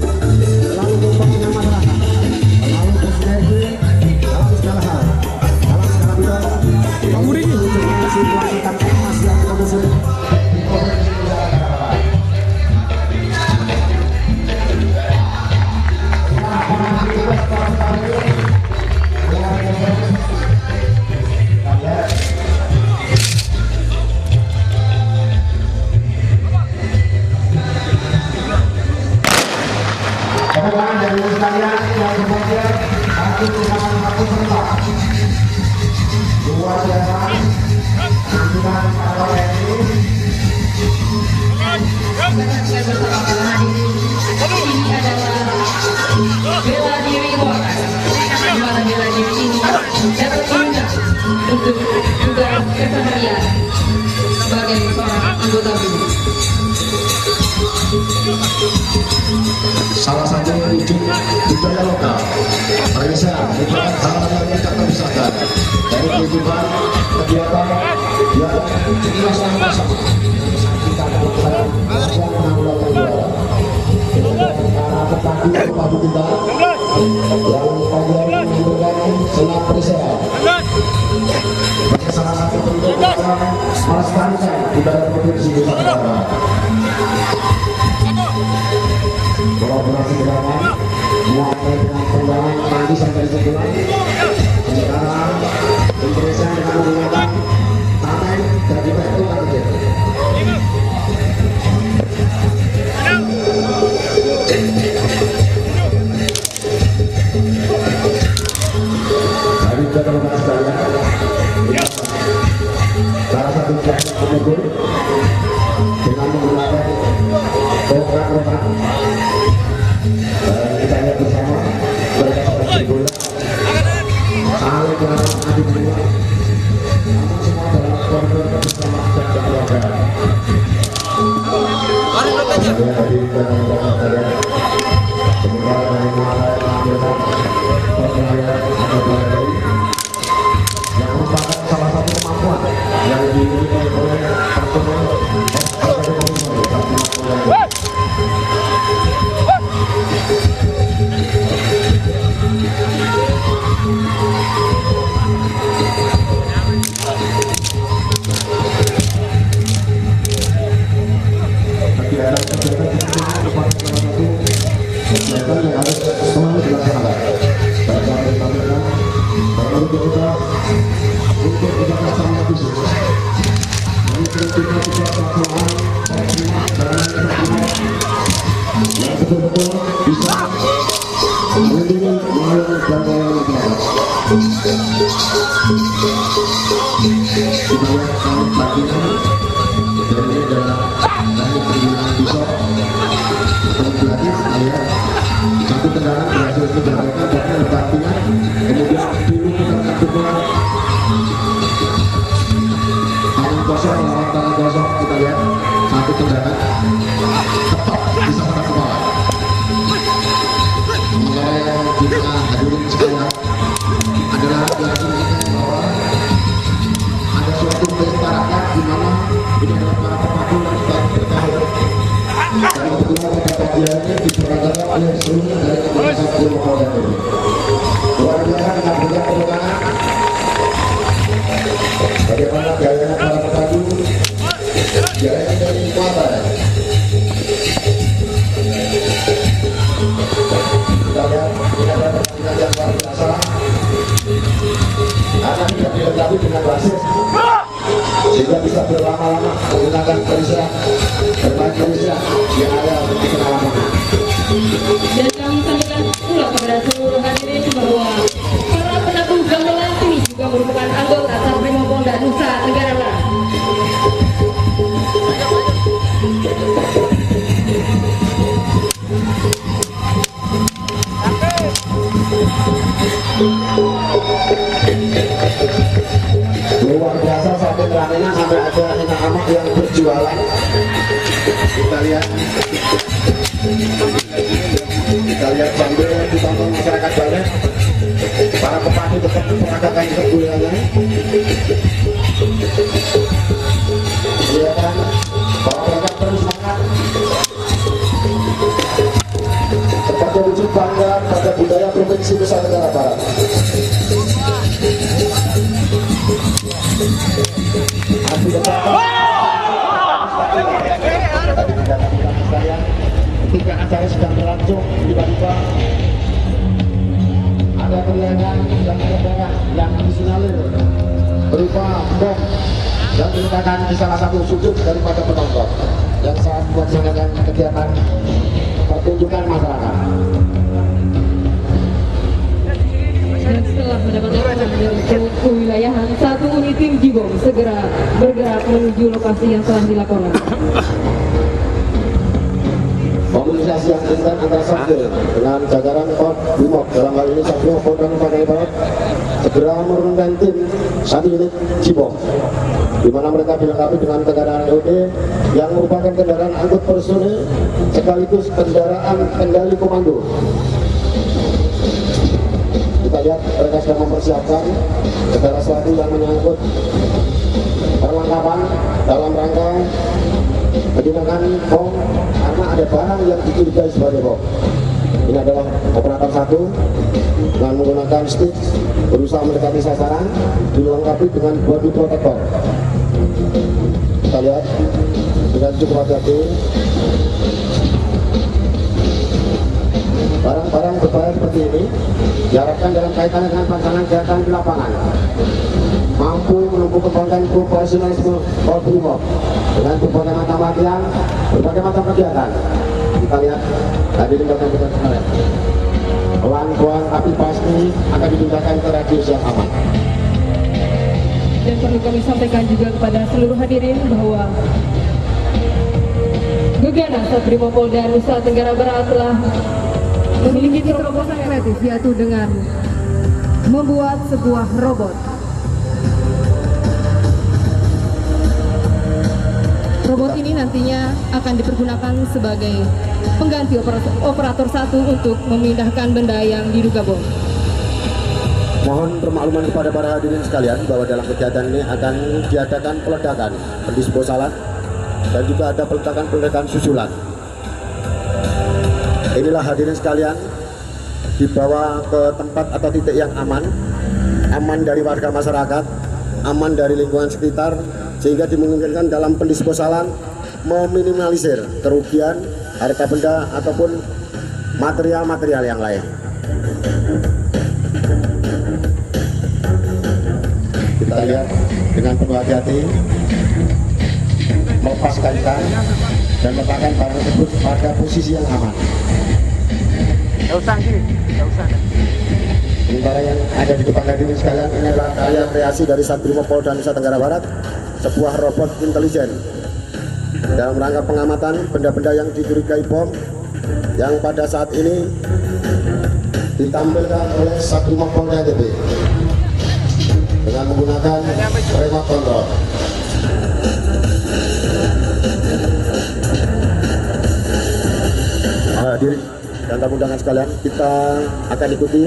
selalu membangun masyarakat, selalu bersinergi dalam segala hal, dalam segala bidang. Situasi tanpa emas yang kondusif di Provinsi Nusa Tenggara Bapak dan Ibu sekalian yang berbahagia, aku bersama satu serta luar biasa dengan para TNI. Saya bersama para hadirin. Ini adalah bela diri Wakar. Di mana bela diri ini dapat diundang untuk tugas keseharian sebagai seorang anggota BRIMOB. Salah satu wujud budaya lokal Malaysia merupakan hal yang tak terpisahkan dari kehidupan kegiatan yang dilaksanakan bersama. Kita berpesan yang menanggulangi juara karena petani padu kita yang kemudian menggunakan senam perisehan. Salah satu bentuk melestarikan budaya provinsi Nusa Tenggara. Kolaborasi gerakan mulai dengan pengembangan mandi sampai sebulan. Sekarang Indonesia dengan menggunakan tangan dan dibantu target. Dari teman-teman sekalian, salah satu teknik pemukul dengan menggunakan program-program. Kita lihat bersama mereka sedang berbola, saling mengenal adik bola, namun semua dalam koridor kebersamaan dan kekeluargaan. Saya hadir dan mengucapkan semoga dari mulai menampilkan perkelahian atau pelari yang merupakan salah satu kemampuan yang dimiliki oleh personel kegiatan yang harus selalu dilaksanakan. Baik kami tampilkan untuk kita untuk menjaga sama khusus. Ini kita tidak pelaksanaan yang betul-betul bisa melindungi melalui gangguan negara. Kita lihat kami tampilkan dan ini adalah dari perjalanan pisau atau gratis alias satu kendaraan berhasil dijalankan dan bergantian kemudian dulu kita dukungan tangan kosong lawan tangan kosong. Kita lihat satu kendaraan tepat bisa pada kepala. Kalau kita hadirin sekalian adalah yang menunjukkan bahwa ada suatu masyarakat di mana ini adalah para pemangku yang sudah bertahun dan kebetulan pada kajiannya diperagakan oleh seluruhnya dari kebiasaan ilmu Polda ini. Luar biasa dengan banyak kemenangan. Bagaimana gayanya para petani, gayanya dari Kuala. Kita lihat ini adalah pertandingan yang luar biasa. Karena tidak dilengkapi dengan wasit sehingga bisa berlama-lama menggunakan peristiwa bermain peristiwa yang ada di kedalaman. Dan kami sampaikan pula kepada seluruh hadirin bahwa para penabuh gamelan ini juga merupakan anggota Satrimo Polda Nusa Tenggara Barat. Luar biasa sampai terakhirnya sampai ada anak-anak yang berjualan. Kita lihat sambil ditonton masyarakat banyak. Para pepadu tetap mengadakan keguliannya. Kelihatan bahwa mereka terus semangat sebagai wujud bangga pada budaya Provinsi Nusa Tenggara Barat. Aksi ketika acara sedang berlangsung, tiba-tiba ada teriakan yang disinyalir berupa bom yang diletakkan di salah satu sudut daripada penonton yang saat melaksanakan kegiatan pertunjukan masyarakat. Dan setelah mendapatkan dari kewilayahan, satu unit tim Jibom segera bergerak menuju lokasi yang telah dilaporkan. Komunikasi yang intens antara Satgas dengan jajaran Kod Brimob, dalam hal ini Satgas Polda Nusa Tenggara Barat, segera menurunkan tim satu unit Jibom, di mana mereka dilengkapi dengan kendaraan EOD yang merupakan kendaraan angkut personil sekaligus kendaraan kendali komando. Kita lihat mereka sedang mempersiapkan segala sesuatu yang menyangkut perlengkapan dalam rangka menggunakan bom karena ada barang yang dicurigai sebagai bom. Ini adalah operator satu dengan menggunakan stick berusaha mendekati sasaran dilengkapi dengan body protector. Kita lihat dengan cukup hati-hati. Barang-barang berbahaya seperti ini diharapkan dalam kaitan dengan pelaksanaan kegiatan di lapangan mampu menempuh kembangkan profesionalisme Polbrimob dengan berbagai macam latihan, berbagai macam kegiatan. Kita lihat tadi tindakan kita kemarin. Pelan-pelan tapi pasti akan dipindahkan ke radius yang aman. Dan perlu kami sampaikan juga kepada seluruh hadirin bahwa Gegana Satbrimopolda Nusa Tenggara Barat telah memiliki terobosan kreatif, yaitu dengan membuat sebuah robot. Robot ini nantinya akan dipergunakan sebagai pengganti operator satu untuk memindahkan benda yang diduga bom. Mohon permakluman kepada para hadirin sekalian bahwa dalam kegiatan ini akan diadakan peledakan pendisposalan dan juga ada peledakan susulan. Inilah hadirin sekalian, dibawa ke tempat atau titik yang aman, aman dari warga masyarakat, aman dari lingkungan sekitar, sehingga dimungkinkan dalam pendisposalan meminimalisir kerugian harta benda ataupun material-material yang lain. Kita lihat dengan penuh hati-hati melepaskan ikan dan meletakkan barang tersebut pada posisi yang aman. Sementara yang ada di depan hadirin sekalian, ini adalah karya kreasi dari Satbrimopolda Nusa Tenggara Barat, sebuah robot intelijen dalam rangka pengamatan benda-benda yang dicurigai bom yang pada saat ini ditampilkan oleh Satbrimopolda NTB dengan menggunakan remote control. Hadirin dan tamu undangan sekalian, kita akan ikuti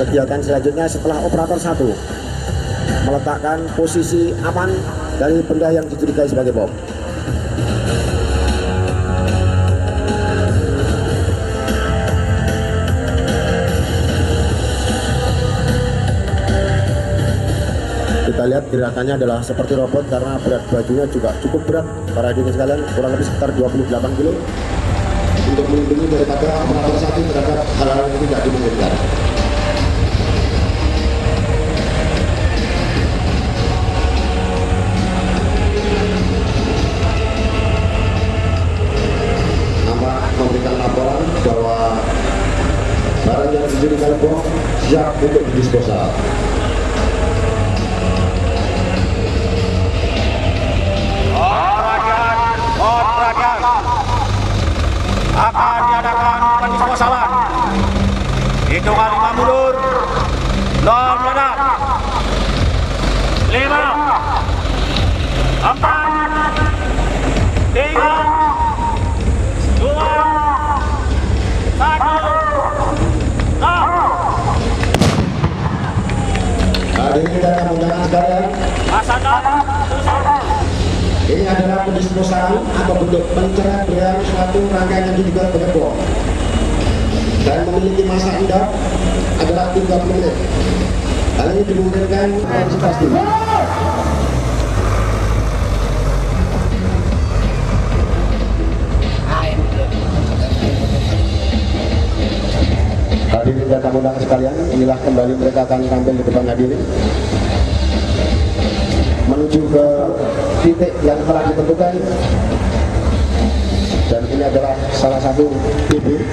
kegiatan selanjutnya setelah operator satu meletakkan posisi aman dari benda yang dicurigai sebagai bom. Kita lihat gerakannya adalah seperti robot karena berat bajunya juga cukup berat para hadirin sekalian, kurang lebih sekitar 28 kilo untuk melindungi daripada operator satu terhadap hal-hal yang tidak dimungkinkan. Memberikan laporan bahwa barang yang dicurigai bom siap untuk didisposal. Akan diadakan pendisposalan. Hitungan 5 mundur. Lon mendadak. 5 4 3 2 1 Hadirin dan undangan sekalian, ini adalah pendisposalan atau bentuk pencerah berang suatu rangkaian yang diduga sebagai bom. dan memiliki masa idam adalah 30 menit. Hal ini dimungkinkan kapasitas tim. Hadirin dan tamu undangan sekalian, inilah kembali mereka akan tampil di depan hadirin menuju ke titik yang telah ditentukan, dan ini adalah salah satu titik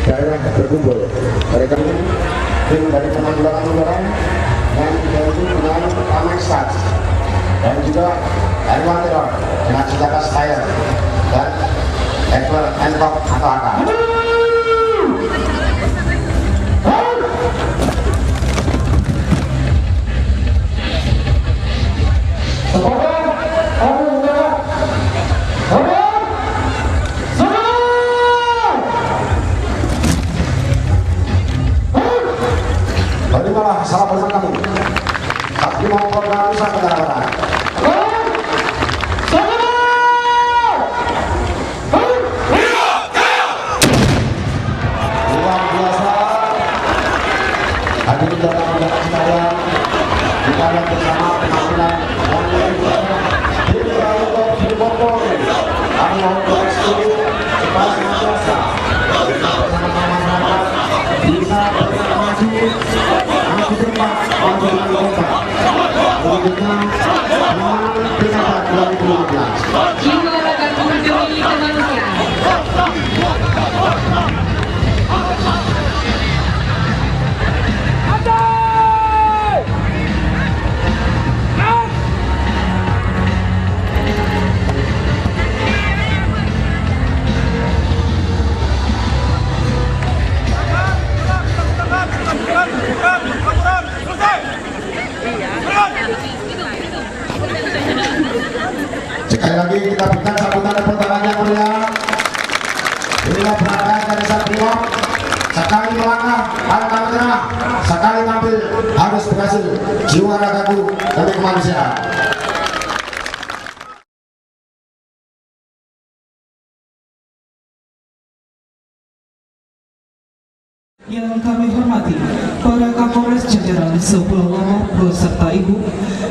daerah berkumpul. Mereka tim dari penanggulangan dan dibantu dengan Amexat dan juga Airwan Teror dengan senjata Steyr dan Edward Entok atau AK. Terimalah salam hormat kami. Tapi mau program Nusa Tenggara Barat. Luar biasa. Hadirin dan tamu undangan sekalian, kita lihat bersama penampilan yang tim Pramuka Brimob. Kami mau berseru supaya senantiasa bersama masyarakat bisa maju ke depan untuk melakukan berikutnya dengan pilkada 2015. Jiwa raga demi kemanusiaan. Sekali lagi kita berikan sambutan tepuk tangan yang meriah. Inilah perangkat dari Brimob. Sekali melangkah pantang menyerah, sekali tampil harus berhasil. Jiwa ragaku demi kemanusiaan. Yang kami hormati para Kapolres jajaran 10 Lombok beserta Ibu,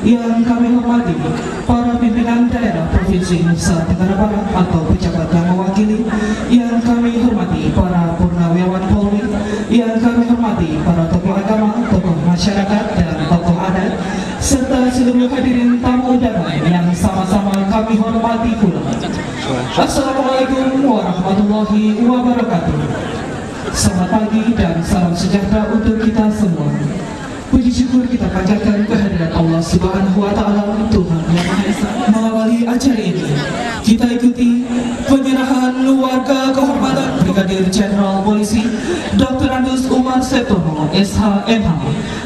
yang kami hormati para pimpinan daerah Provinsi Nusa Tenggara Barat atau pejabat yang mewakili, yang kami hormati para purnawiawan Polri, yang kami hormati para tokoh agama, tokoh masyarakat dan tokoh adat, serta seluruh hadirin tamu undangan yang sama-sama kami hormati pula. Assalamualaikum warahmatullahi wabarakatuh. Selamat pagi dan salam sejahtera untuk kita semua. Puji syukur kita panjatkan kehadirat Allah Subhanahu wa Ta'ala, Tuhan Yang Maha Esa. Mengawali acara ini, kita ikuti penyerahan warga kehormatan Brigadir Jenderal Polisi Dr. Andus Umar Septono, SH.MH,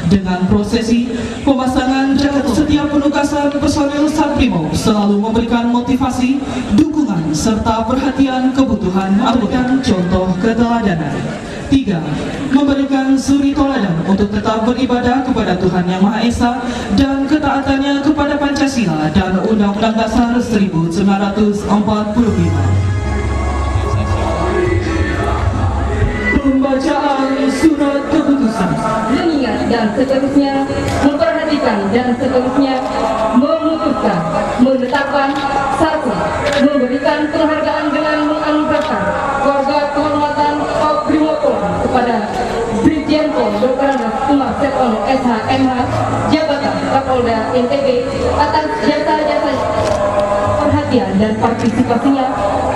dengan prosesi pemasangan jaket. Setiap penugasan personil Brimob selalu memberikan motivasi, dukungan, serta perhatian kebutuhan dan contoh keteladanan. 3. Memberikan suri toladan untuk tetap beribadah kepada Tuhan Yang Maha Esa dan ketaatannya kepada Pancasila dan Undang-Undang Dasar 1945. Pembacaan surat keputusan. Mengingat dan seterusnya, memperhatikan dan seterusnya, memutuskan, menetapkan. 1. Memberikan penghargaan dengan menganugerahkan warga kehormatan Brimob kepada Brigjen Pol Dr. Andus Umar Septono, SH.MH, jabatan Kapolda NTB atas jasa-jasa perhatian dan partisipasinya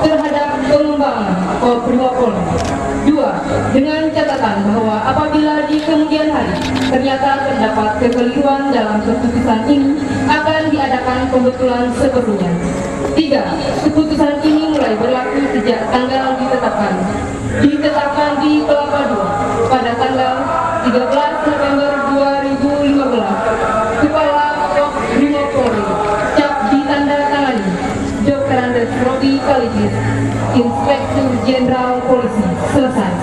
terhadap pengembangan Brimob. 2. Dengan catatan bahwa apabila di kemudian hari ternyata terdapat kekeliruan dalam keputusan ini, akan diadakan pembetulan seperlunya. 3. Keputusan ini mulai berlaku sejak tanggal ditetapkan di Kelapa II pada tanggal 13 November 2015. Kepala Brimob Polri, cap ditandatangani Dr. Andes Robi Kalitis, Inspektur Jenderal Polisi. Selesai.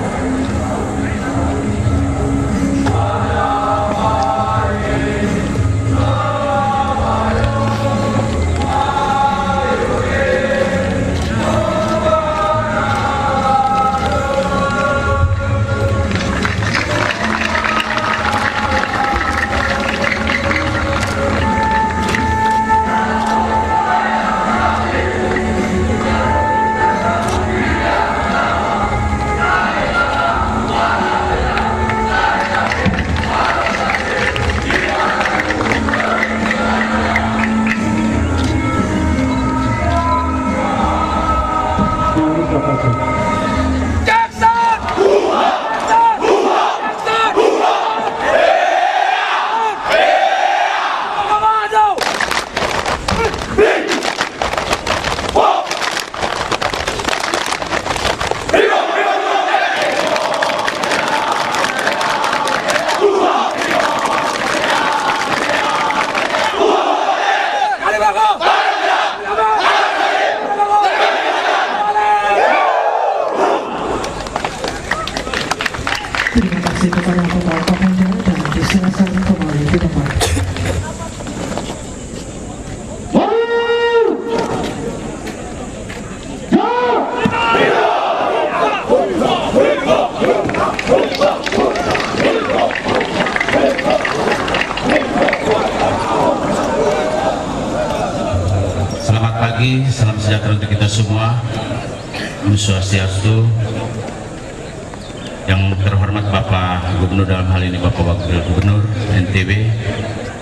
kita semua. Om Swastiastu. Yang terhormat Bapak Gubernur, dalam hal ini Bapak Wakil Gubernur NTB,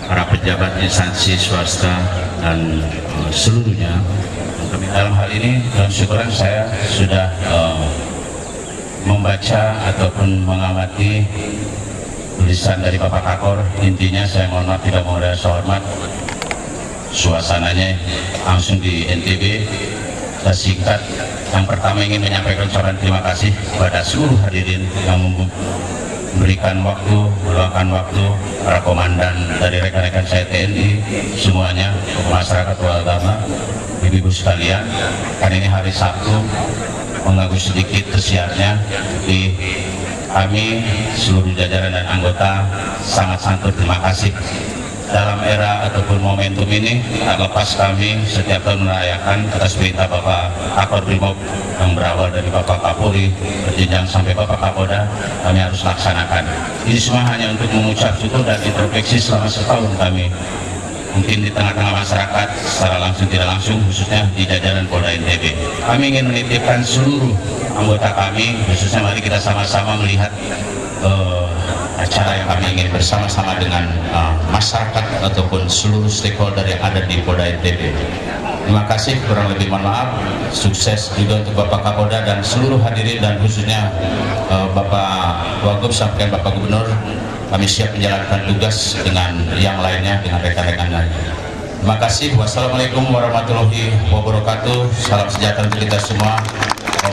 para pejabat instansi swasta dan seluruhnya. Kami dalam hal ini dalam syukuran saya sudah membaca ataupun mengamati tulisan dari Bapak Kakor. Intinya saya mohon maaf tidak mohon rasa hormat, suasananya langsung di NTB. Saya singkat. Yang pertama ingin menyampaikan ucapan terima kasih kepada seluruh hadirin yang memberikan waktu, meluangkan waktu, para komandan dari rekan-rekan saya TNI, semuanya, masyarakat agama, ibu-ibu sekalian. Karena ini hari Sabtu, mengganggu sedikit tersiarnya, di kami seluruh jajaran dan anggota sangat-sangat berterima kasih. Dalam era ataupun momentum ini, tak lepas kami setiap tahun merayakan atas perintah Bapak Kakor Brimob yang berawal dari Bapak Kapolri berjenjang sampai Bapak Kapolda, kami harus laksanakan. Ini semua hanya untuk mengucap syukur dan introspeksi selama setahun kami mungkin di tengah-tengah masyarakat secara langsung tidak langsung, khususnya di jajaran Polda NTB. Kami ingin menitipkan seluruh anggota kami, khususnya mari kita sama-sama melihat acara yang kami ingin bersama-sama dengan masyarakat ataupun seluruh stakeholder yang ada di Polda NTB. Terima kasih, kurang lebih mohon maaf. Sukses juga untuk Bapak Kapolda dan seluruh hadirin, dan khususnya Bapak Wagub sampai Bapak Gubernur. Kami siap menjalankan tugas dengan yang lainnya, dengan rekan-rekan lainnya. Terima kasih. Wassalamualaikum warahmatullahi wabarakatuh. Salam sejahtera untuk kita semua.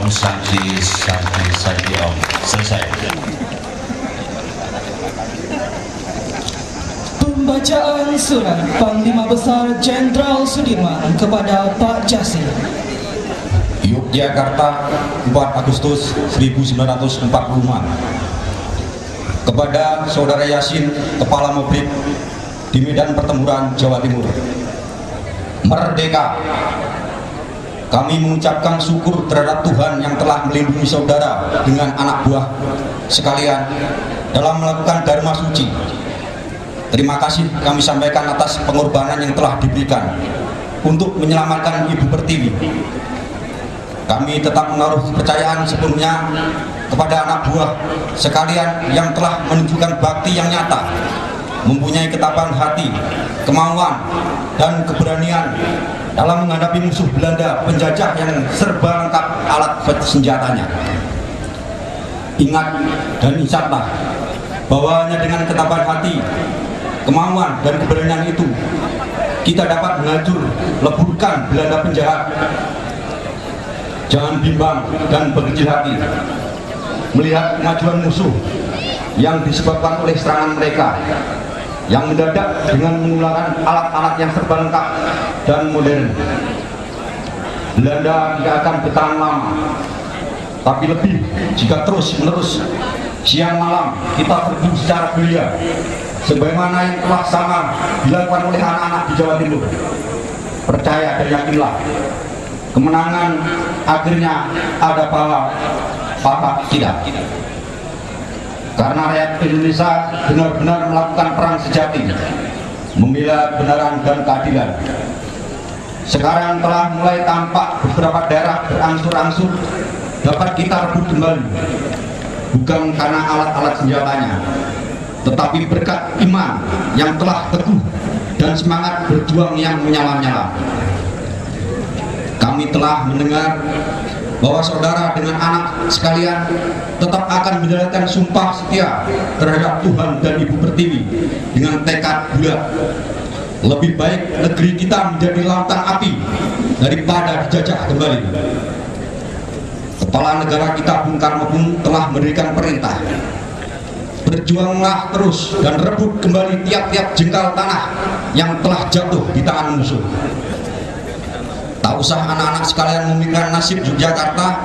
Om Santi Santi Santi Om. Selesai. Pembacaan surat Panglima Besar Jenderal Sudirman kepada Pak Jasir. Yogyakarta, 4 Agustus 1945. Kepada Saudara Yasin, Kepala Mobrib di Medan Pertempuran, Jawa Timur. Merdeka! Kami mengucapkan syukur terhadap Tuhan yang telah melindungi saudara dengan anak buah sekalian dalam melakukan Dharma Suci. Terima kasih kami sampaikan atas pengorbanan yang telah diberikan untuk menyelamatkan Ibu Pertiwi. Kami tetap menaruh kepercayaan sepenuhnya kepada anak buah sekalian yang telah menunjukkan bakti yang nyata, mempunyai ketabahan hati, kemauan, dan keberanian dalam menghadapi musuh Belanda penjajah yang serba lengkap alat senjatanya. Ingat dan insyaAllah bahwa hanya dengan ketabahan hati, kemauan, dan keberanian itu kita dapat menghancur leburkan Belanda penjahat. Jangan bimbang dan berkecil hati melihat kemajuan musuh yang disebabkan oleh serangan mereka yang mendadak dengan menggunakan alat-alat yang serba lengkap dan modern. Belanda tidak akan bertahan lama, tapi lebih jika terus-menerus siang malam kita serbu secara belia, sebagaimana yang telah sama dilakukan oleh anak-anak di Jawa Timur. Percaya dan yakinlah, kemenangan akhirnya ada pada kita. Karena rakyat Indonesia benar-benar melakukan perang sejati, membela kebenaran dan keadilan. Sekarang telah mulai tampak beberapa daerah berangsur-angsur dapat kita rebut kembali, bukan karena alat-alat senjatanya, tetapi berkat iman yang telah teguh dan semangat berjuang yang menyala-nyala. Kami telah mendengar bahwa saudara dengan anak sekalian tetap akan menjalankan sumpah setia terhadap Tuhan dan Ibu Pertiwi dengan tekad bulat. Lebih baik negeri kita menjadi lautan api daripada dijajah kembali. Kepala negara kita Bung Karno pun telah memberikan perintah, berjuanglah terus dan rebut kembali tiap-tiap jengkal tanah yang telah jatuh di tangan musuh. Tak usah anak-anak sekalian memikirkan nasib Yogyakarta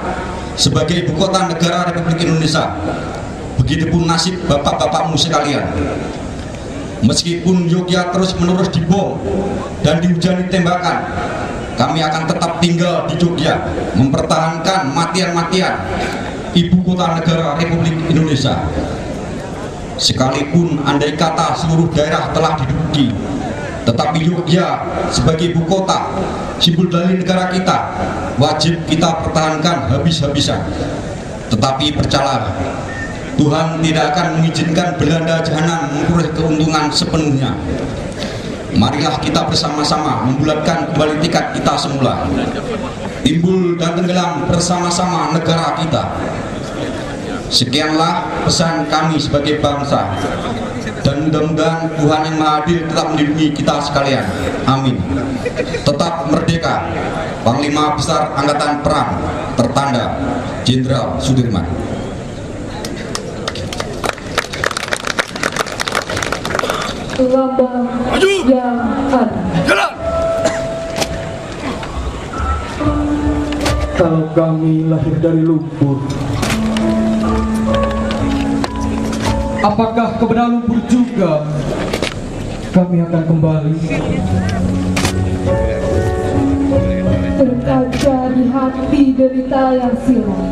sebagai ibu kota negara Republik Indonesia. Begitupun nasib bapak-bapakmu sekalian. Meskipun Yogyakarta terus-menerus dibom dan dihujani tembakan, kami akan tetap tinggal di Jogja, mempertahankan matian-matian ibu kota negara Republik Indonesia. Sekalipun andai kata seluruh daerah telah diduduki, Tetapi Yogyakarta sebagai ibu kota, simbol dari negara kita, wajib kita pertahankan habis-habisan. Tetapi percayalah, Tuhan tidak akan mengizinkan Belanda jahanam memperoleh keuntungan sepenuhnya. Marilah kita bersama-sama membulatkan kembali tikad kita semula, timbul dan tenggelam bersama-sama negara kita. Sekianlah pesan kami sebagai bangsa, dan mudah-mudahan Tuhan yang Maha Adil tetap melindungi kita sekalian. Amin. Tetap merdeka. Panglima Besar Angkatan Perang tertanda Jenderal Sudirman. Lambang yang ada. Kalau kami lahir dari lumpur, apakah ke benak lumpur juga kami akan kembali? Terkaca di hati derita yang silam.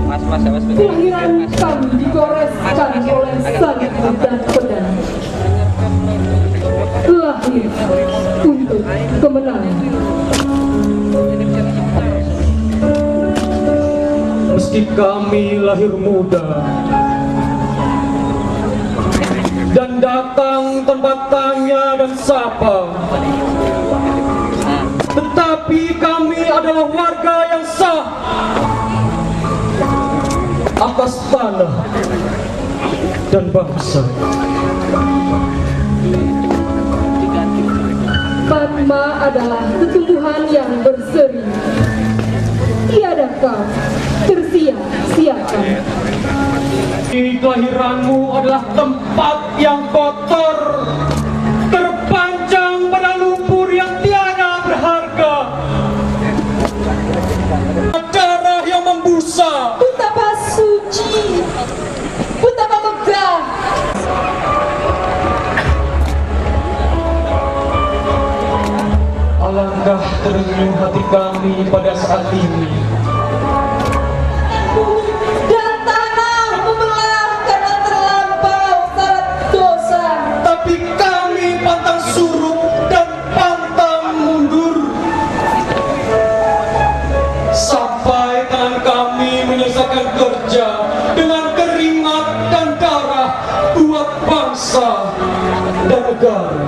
Kelahiran kami digoreskan oleh salib dan pedang. Lahir untuk kemenangan. Meski kami lahir muda dan datang tanpa tanya dan sapa, tetapi kami adalah warga yang sah atas tanah dan bangsa. Padma adalah tumbuhan yang berseri. Tiada kau tersia-siakan. Kelahiranmu adalah tempat yang kotor, terpanjang pada lumpur yang tiada berharga. Darah yang membusa, Betapa suci, betapa megah. alangkah terenyuh hati kami pada saat ini. Dan tanah membelah karena terlampau syarat dosa. Tapi kami pantang surut dan pantang mundur, sampai tangan kami menyelesaikan kerja dengan keringat dan darah buat bangsa dan negara.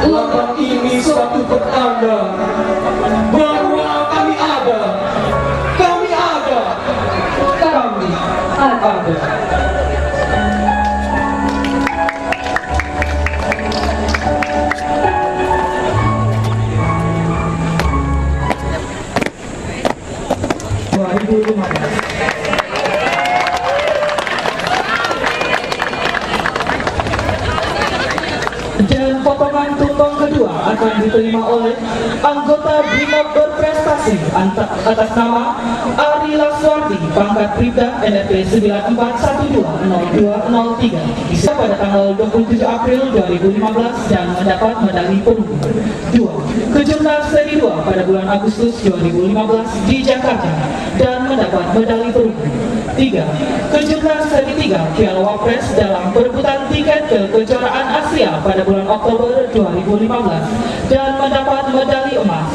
Lambang ini suatu pertanda bahwa kami ada. Dan potongan tumpeng kedua akan diterima oleh anggota BRIMOB berprestasi atas nama Ari Laswardi, pangkat Bribda NRP 94120203, bisa pada tanggal 27 April 2015 dan mendapat medali perunggu. 2. Kejurnas seri 2 pada bulan Agustus 2015 di Jakarta dan mendapat medali perunggu. 3. Kejurnas seri 3 Piala Wapres dalam perebutan tiket ke kejuaraan Asia pada bulan Oktober 2015 dan mendapat medali emas.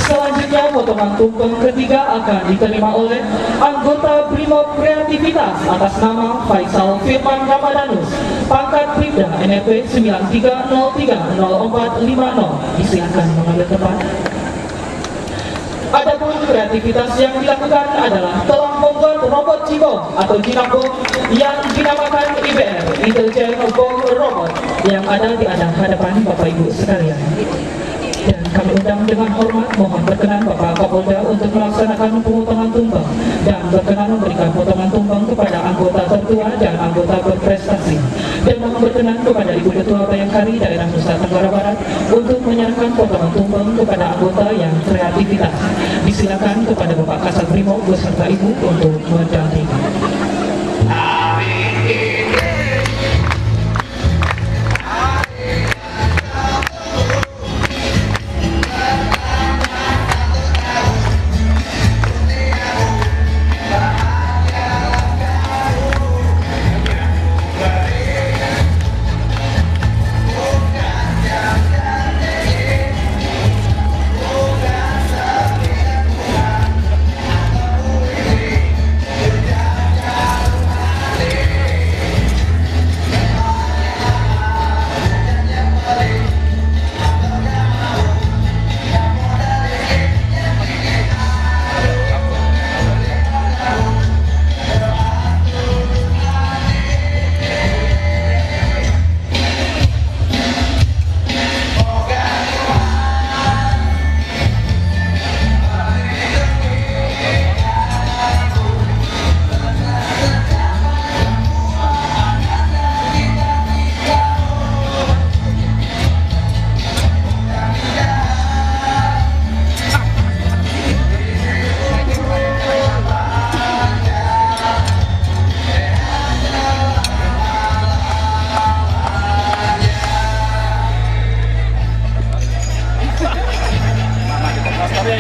Selanjutnya potongan tumpeng ketiga akan diterima oleh anggota BRIMOB Kreativitas atas nama Faisal Firman Ramadanus, pangkat Bribda NRP 93030450. Disilakan mengambil tempat. Adapun kreativitas yang dilakukan adalah telah membuat robot Jibom atau Jinabom yang dinamakan IBR, Intelligent Bomb Robot, yang ada di hadapan Bapak Ibu sekalian. Dan kami undang dengan hormat mohon berkenan Bapak Kapolda untuk melaksanakan pemotongan tumpeng dan berkenan memberikan potongan tumpeng kepada anggota tertua dan anggota berprestasi, dan mohon berkenan kepada Ibu Ketua Bayangkari Daerah Nusa Tenggara Barat untuk menyerahkan potongan tumpeng kepada anggota yang kreativitas. Disilakan kepada Bapak Kasat Brimob beserta Ibu untuk mendampingi.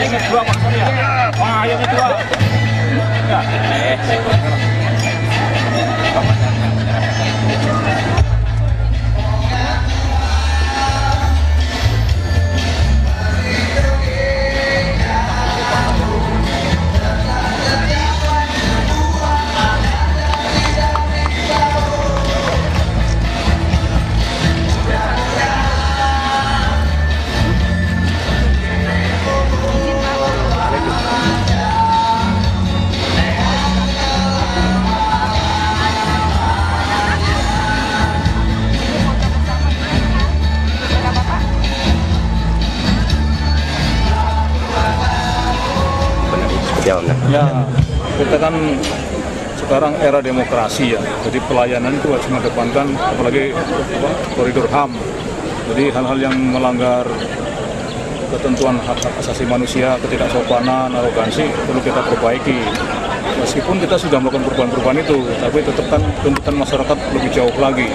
ini dua maksudnya. Wah, yang itu. Ya. Ya, kita kan sekarang era demokrasi ya, jadi pelayanan itu harus mengedepankan apalagi koridor HAM. Jadi hal-hal yang melanggar ketentuan hak asasi manusia, ketidaksopanan, arogansi perlu kita perbaiki. Meskipun kita sudah melakukan perubahan-perubahan itu, tapi tetap kan tuntutan masyarakat lebih jauh lagi.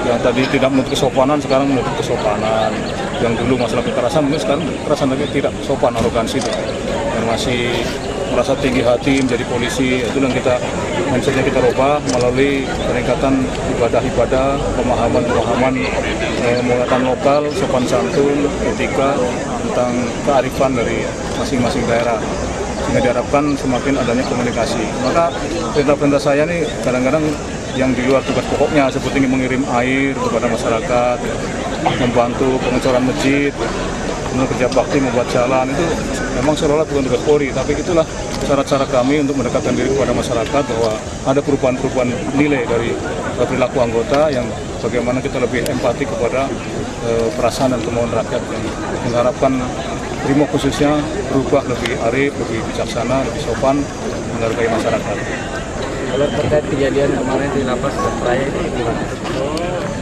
Yang tadi tidak menuntut kesopanan, sekarang menuntut kesopanan. Yang dulu masalah kekerasan, mungkin sekarang kekerasan lagi tidak sopan, arogansi itu. Dan masih merasa tinggi hati menjadi polisi, itu yang kita mindsetnya kita rubah melalui peningkatan ibadah-ibadah, pemahaman-pemahaman muatan lokal, sopan santun, etika tentang kearifan dari masing-masing daerah, sehingga diharapkan semakin adanya komunikasi. Maka perintah-perintah saya nih kadang-kadang yang di luar tugas pokoknya seperti ini, mengirim air kepada masyarakat, membantu pengecoran masjid, kerja bakti, membuat jalan, itu memang seolah-olah bukan tugas Polri, tapi itulah cara-cara kami untuk mendekatkan diri kepada masyarakat bahwa ada perubahan-perubahan nilai dari perilaku anggota yang bagaimana kita lebih empati kepada perasaan dan kemauan rakyat, yang mengharapkan Brimob khususnya berubah lebih arif, lebih bijaksana, lebih sopan, menghargai masyarakat. Kalau terkait kejadian kemarin di lapas Raya itu gimana?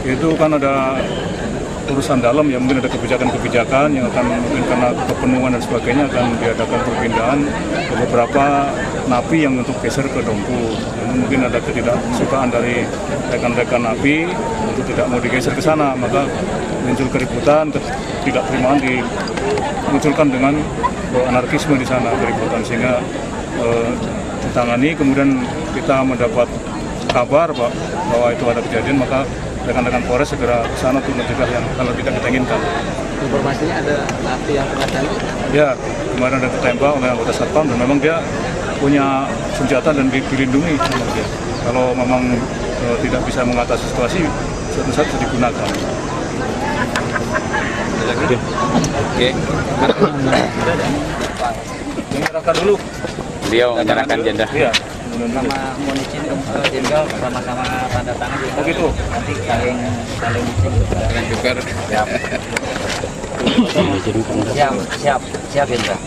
Itu kan ada urusan dalam ya, mungkin ada kebijakan-kebijakan yang akan mungkin karena kepenuhan dan sebagainya akan diadakan perpindahan ke beberapa napi yang untuk geser ke Dompu. Mungkin ada ketidaksukaan dari rekan-rekan napi untuk tidak mau digeser ke sana, maka muncul keributan, ketidakterimaan dimunculkan dengan anarkisme di sana, keributan, sehingga ditangani. Kemudian kita mendapat kabar bahwa itu ada kejadian, maka rekan-rekan Polres segera ke sana untuk mencegah yang kalau tidak kita inginkan. Informasinya ada napi yang kena tembak? Ya, kemarin ada ditembak oleh anggota Satpam dan memang dia punya senjata dan dilindungi. Kalau memang tidak bisa mengatasi situasi, suatu saat bisa digunakan. Oke. Menyerahkan dulu. Beliau menyerahkan jenderal. Iya. Sama mohon izin jenderal sama-sama tanda tangan juga. Begitu. Nanti saling tukar. Siap jenderal.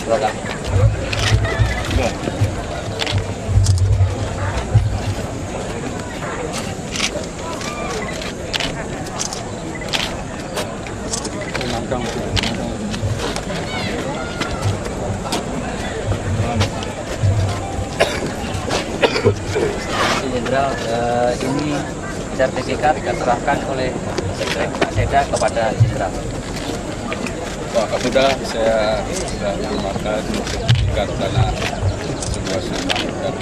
Silakan. Jenderal, ini sertifikat diserahkan oleh Sekda kepada Jenderal. Pak Kapolda, saya sudah terima sertifikat karena sebuah sunnah dan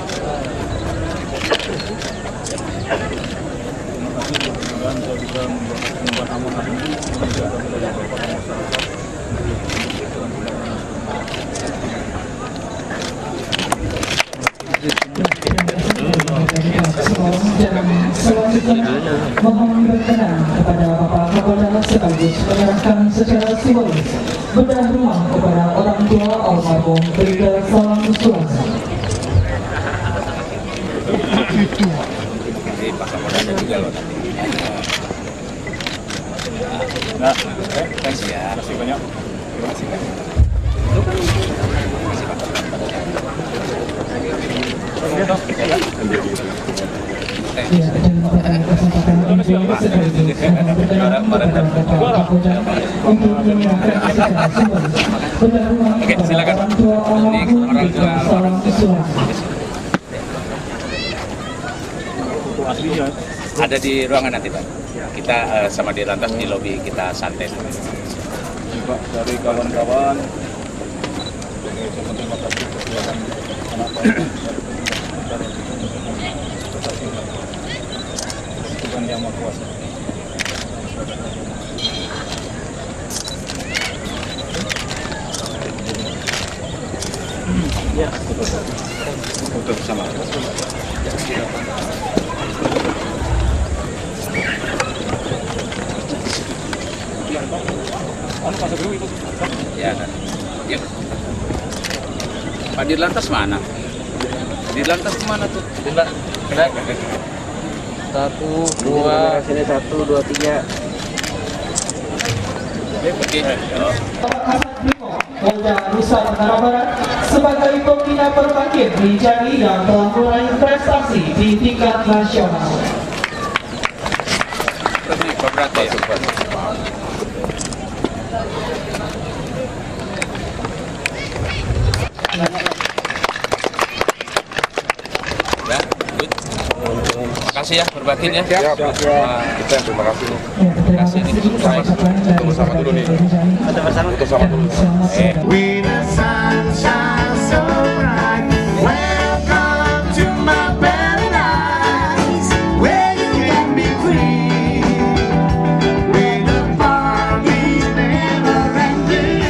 selanjutnya mohon berkenan kepada Bapak Kapolda sekaligus menyerahkan secara simbolis bedah rumah kepada orang tua almarhum Brigda Salam Sulasa. Nah, thanks ya. Terima kasih banyak. Terima kasih banyak. Ya, dan pada kesempatan ini sekaligus berkenan kepada Bapak Kapolda untuk menyerahkan secara simbolis bedah rumah kepada orang tua almarhum Brigda Salam Sulasa. Aslinya Ada di ruangan nanti Pak. Kita sama di lantas di lobi kita santai. Pak, dari kawan-kawan, terima kasih kegiatan anak-anak Tuhan Yang Maha Kuasa. Ya, foto bersama. Ya, yuk. Pak Dirlantas mana? Dirlantas mana tuh? Naik. 1, 2, sini 1, 2, 3. Oke. Polda Nusa Tenggara Barat sebagai pembina perbakin Rinjani yang telah meraih prestasi di tingkat nasional. Ini beberapa ya. Ya, good. Makasih ya berbakin ya. Siap. Kita terima kasih. Terima kasih Bersama dulu nih. Bersama dulu. When the sun shines so bright, welcome to my paradise, where you can be free, where the party's never ending.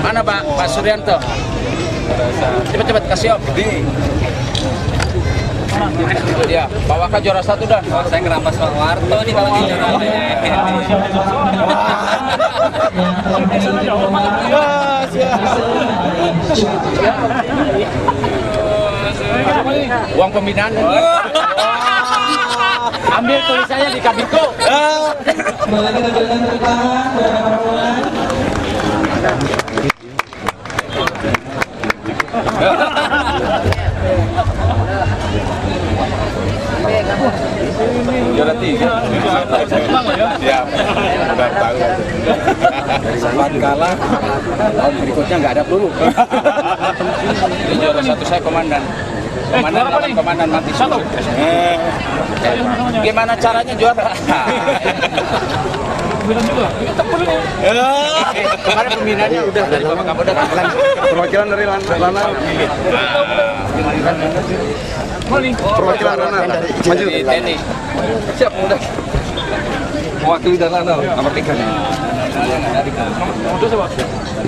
Mana Pak Suryanto? Cepat kasih om. Ya, bawakan juara 1 dan. Saya ngerampas Pak Warto nih kalau juara. Uang pembinaan. Ambil tulisannya di Kabiko. Boleh kita berikan tepuk tangan kepada para pemain. Juara 3. Siap. Udah tahu. Sempat kalah. Tahun berikutnya nggak ada peluru. Ini juara 1 saya komandan. Komandan mati satu. Gimana caranya juara? Kemarin pembinaannya udah dari Bapak Kapolda. Perwakilan dari Lana. Perwakilan Lana. Maju. TNI. Siap, udah. Mewakili dan Lanal, nomor 3.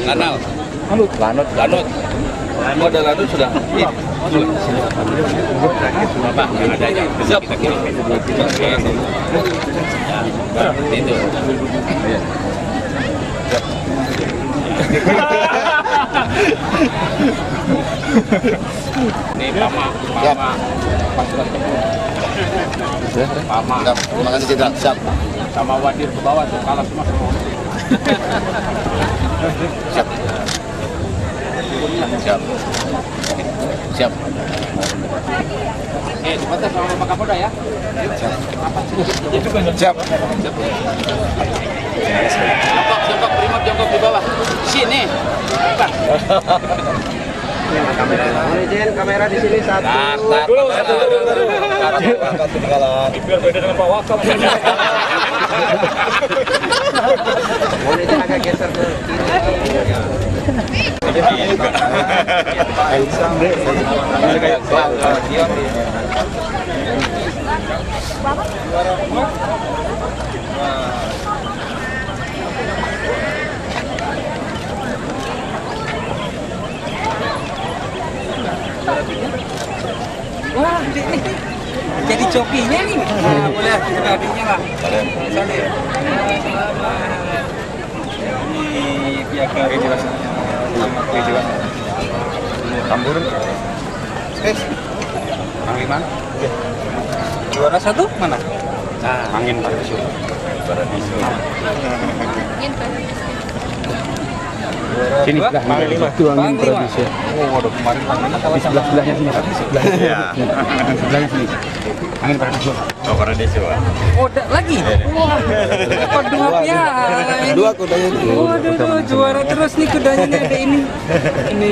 Lanal. Lanut. Oh, ada Lanut sudah. Bapak, ada aja. Siap. Kita kirim. Itu. Ini Pama. Terima kasih Jenderal. Siap. Sama Wadir ke bawah tuh kalah semua. Siap. Siap. Cepat sama Bapak Kapolda ya. Siap. Jongkok, Primot jongkok di bawah. Sini. Kamera di sini satu. Dulu. Biar beda dengan Pak Wakam. Boleh agak geser ke Wah, ini jadi jokinya nih. Nah, boleh kita adiknya lah. Ini pihak Tambur. Angin mana? Juara satu mana? Nah, angin Paradiso. Sini sebelah Panglima. Itu angin Paradiso. Oh, waduh kemarin Panglima kalah sama sebelahnya sini. Iya. Sebelahnya sini. Angin Paradiso. Oh, Paradiso. Oh, lagi? Wah. Kedua dua kudanya. Waduh, juara terus nih kudanya nih ada ini. Ini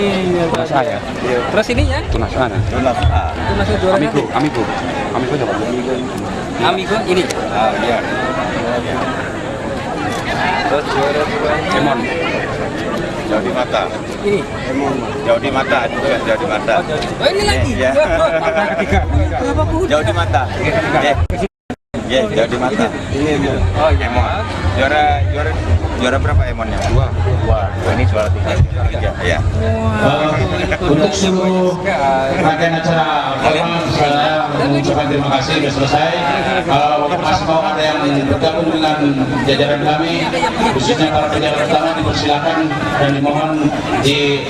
tunas saya. Terus ini ya? Tunas mana? Tunas A. Tunasnya juara. Amigo coba. Amigo ini. Ah, iya. Terus juara Emon. Jauh di mata. Ini Jauh di mata, tugas jauh di mata. Oh, ini lagi. Ya. Ketiga. Kenapa kuda? Jauh di mata. Ya, jauh di mata. Ini Emon. Oh, Emon. Juara berapa Emonnya? Dua. Ini juara tiga. Ya. Untuk seluruh rangkaian acara saya mengucapkan terima kasih sudah selesai. Masih mau ada yang bergabung dengan jajaran kami, khususnya para pejabat utama, dipersilakan dan dimohon di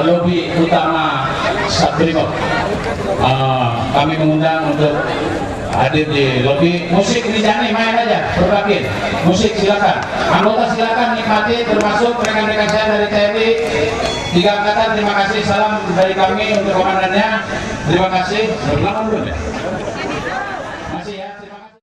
lobi utama Satbrimob. Kami mengundang untuk hadir di lobi. Musik dijani main aja, berbagi musik silakan. Anggota silakan nikmati, termasuk rekan-rekan saya dari TNI 3 Angkatan. Terima kasih, salam dari kami untuk komandannya. Terima kasih. Berlangsung dulu ya. Masih ya. Terima kasih.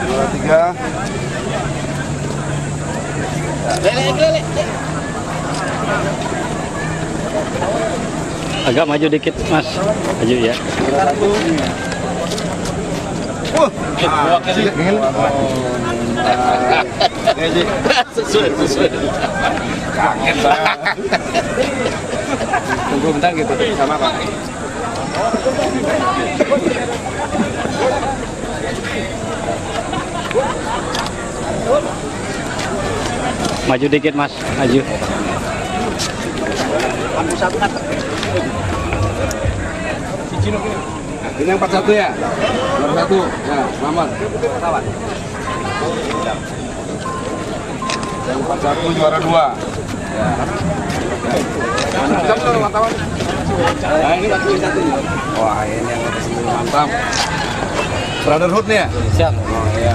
Juara 3. agak maju dikit Mas, maju ya. Sesuai. Kangen banget. Tunggu bentar gitu sama Pak. Maju dikit Mas, maju. Ini yang 41 ya? Juara 1. Ya, selamat. Yang 41 juara 2. Ya. Nah, ini 41. Wah, ini yang atas ini mantap. Brotherhood nih ya? Siap. Oh iya.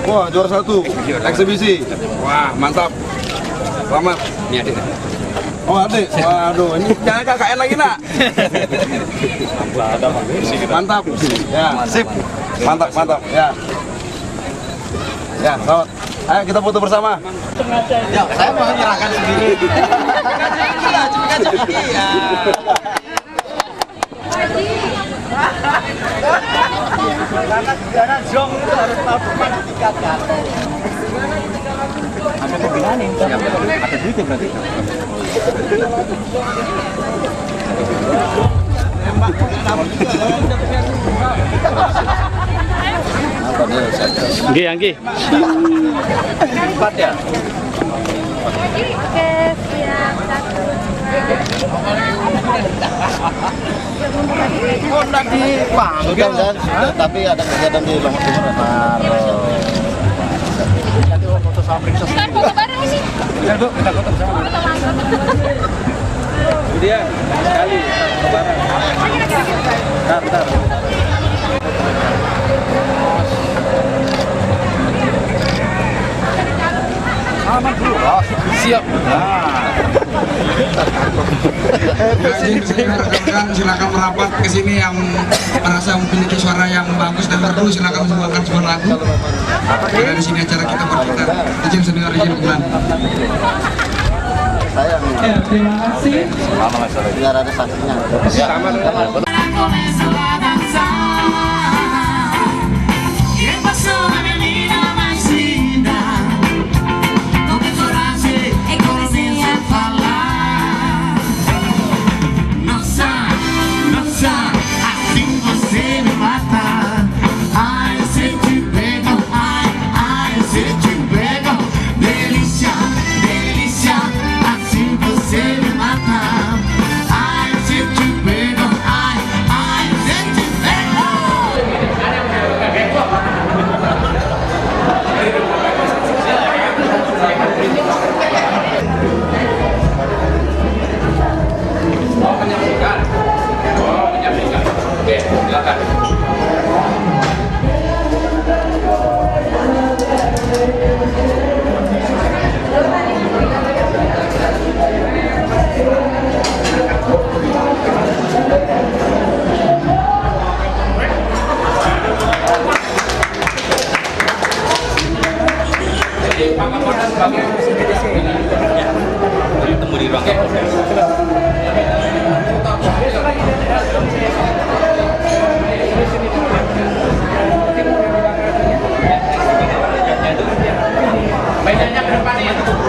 Wah, juara 1. Eksibisi. Wah, mantap. Selamat. Ini adik. Oh, adik. Waduh, ini jangan KKN lagi, Nak. Mantap. Ya, sip. Mantap. Ya. Ya, selamat. Ayo kita foto bersama. Ya, saya mau menyerahkan sendiri. Karena jong itu harus tahu teman ditingkatkan. Ada pembinaan ini, ada duitnya berarti. Anggi. 4 ya? Oke, siap. 1, 2. Oh, tadi panggang kan, tapi ada kegiatan di Lombok Timur. Bukan foto bareng ini. Bentar Bu, kita foto bersama. Kemudian sekali bareng. Bentar. Aman dulu. Siap. Silakan merapat ke sini yang merasa memiliki suara yang bagus dan merdu, silakan membawakan sebuah lagu. Karena di sini acara kita berputar. Izin senior, izin pulang. Ya, terima kasih. Biar ada saksinya. Ketemu di ruang Kapolres. Mainannya ke depan nih.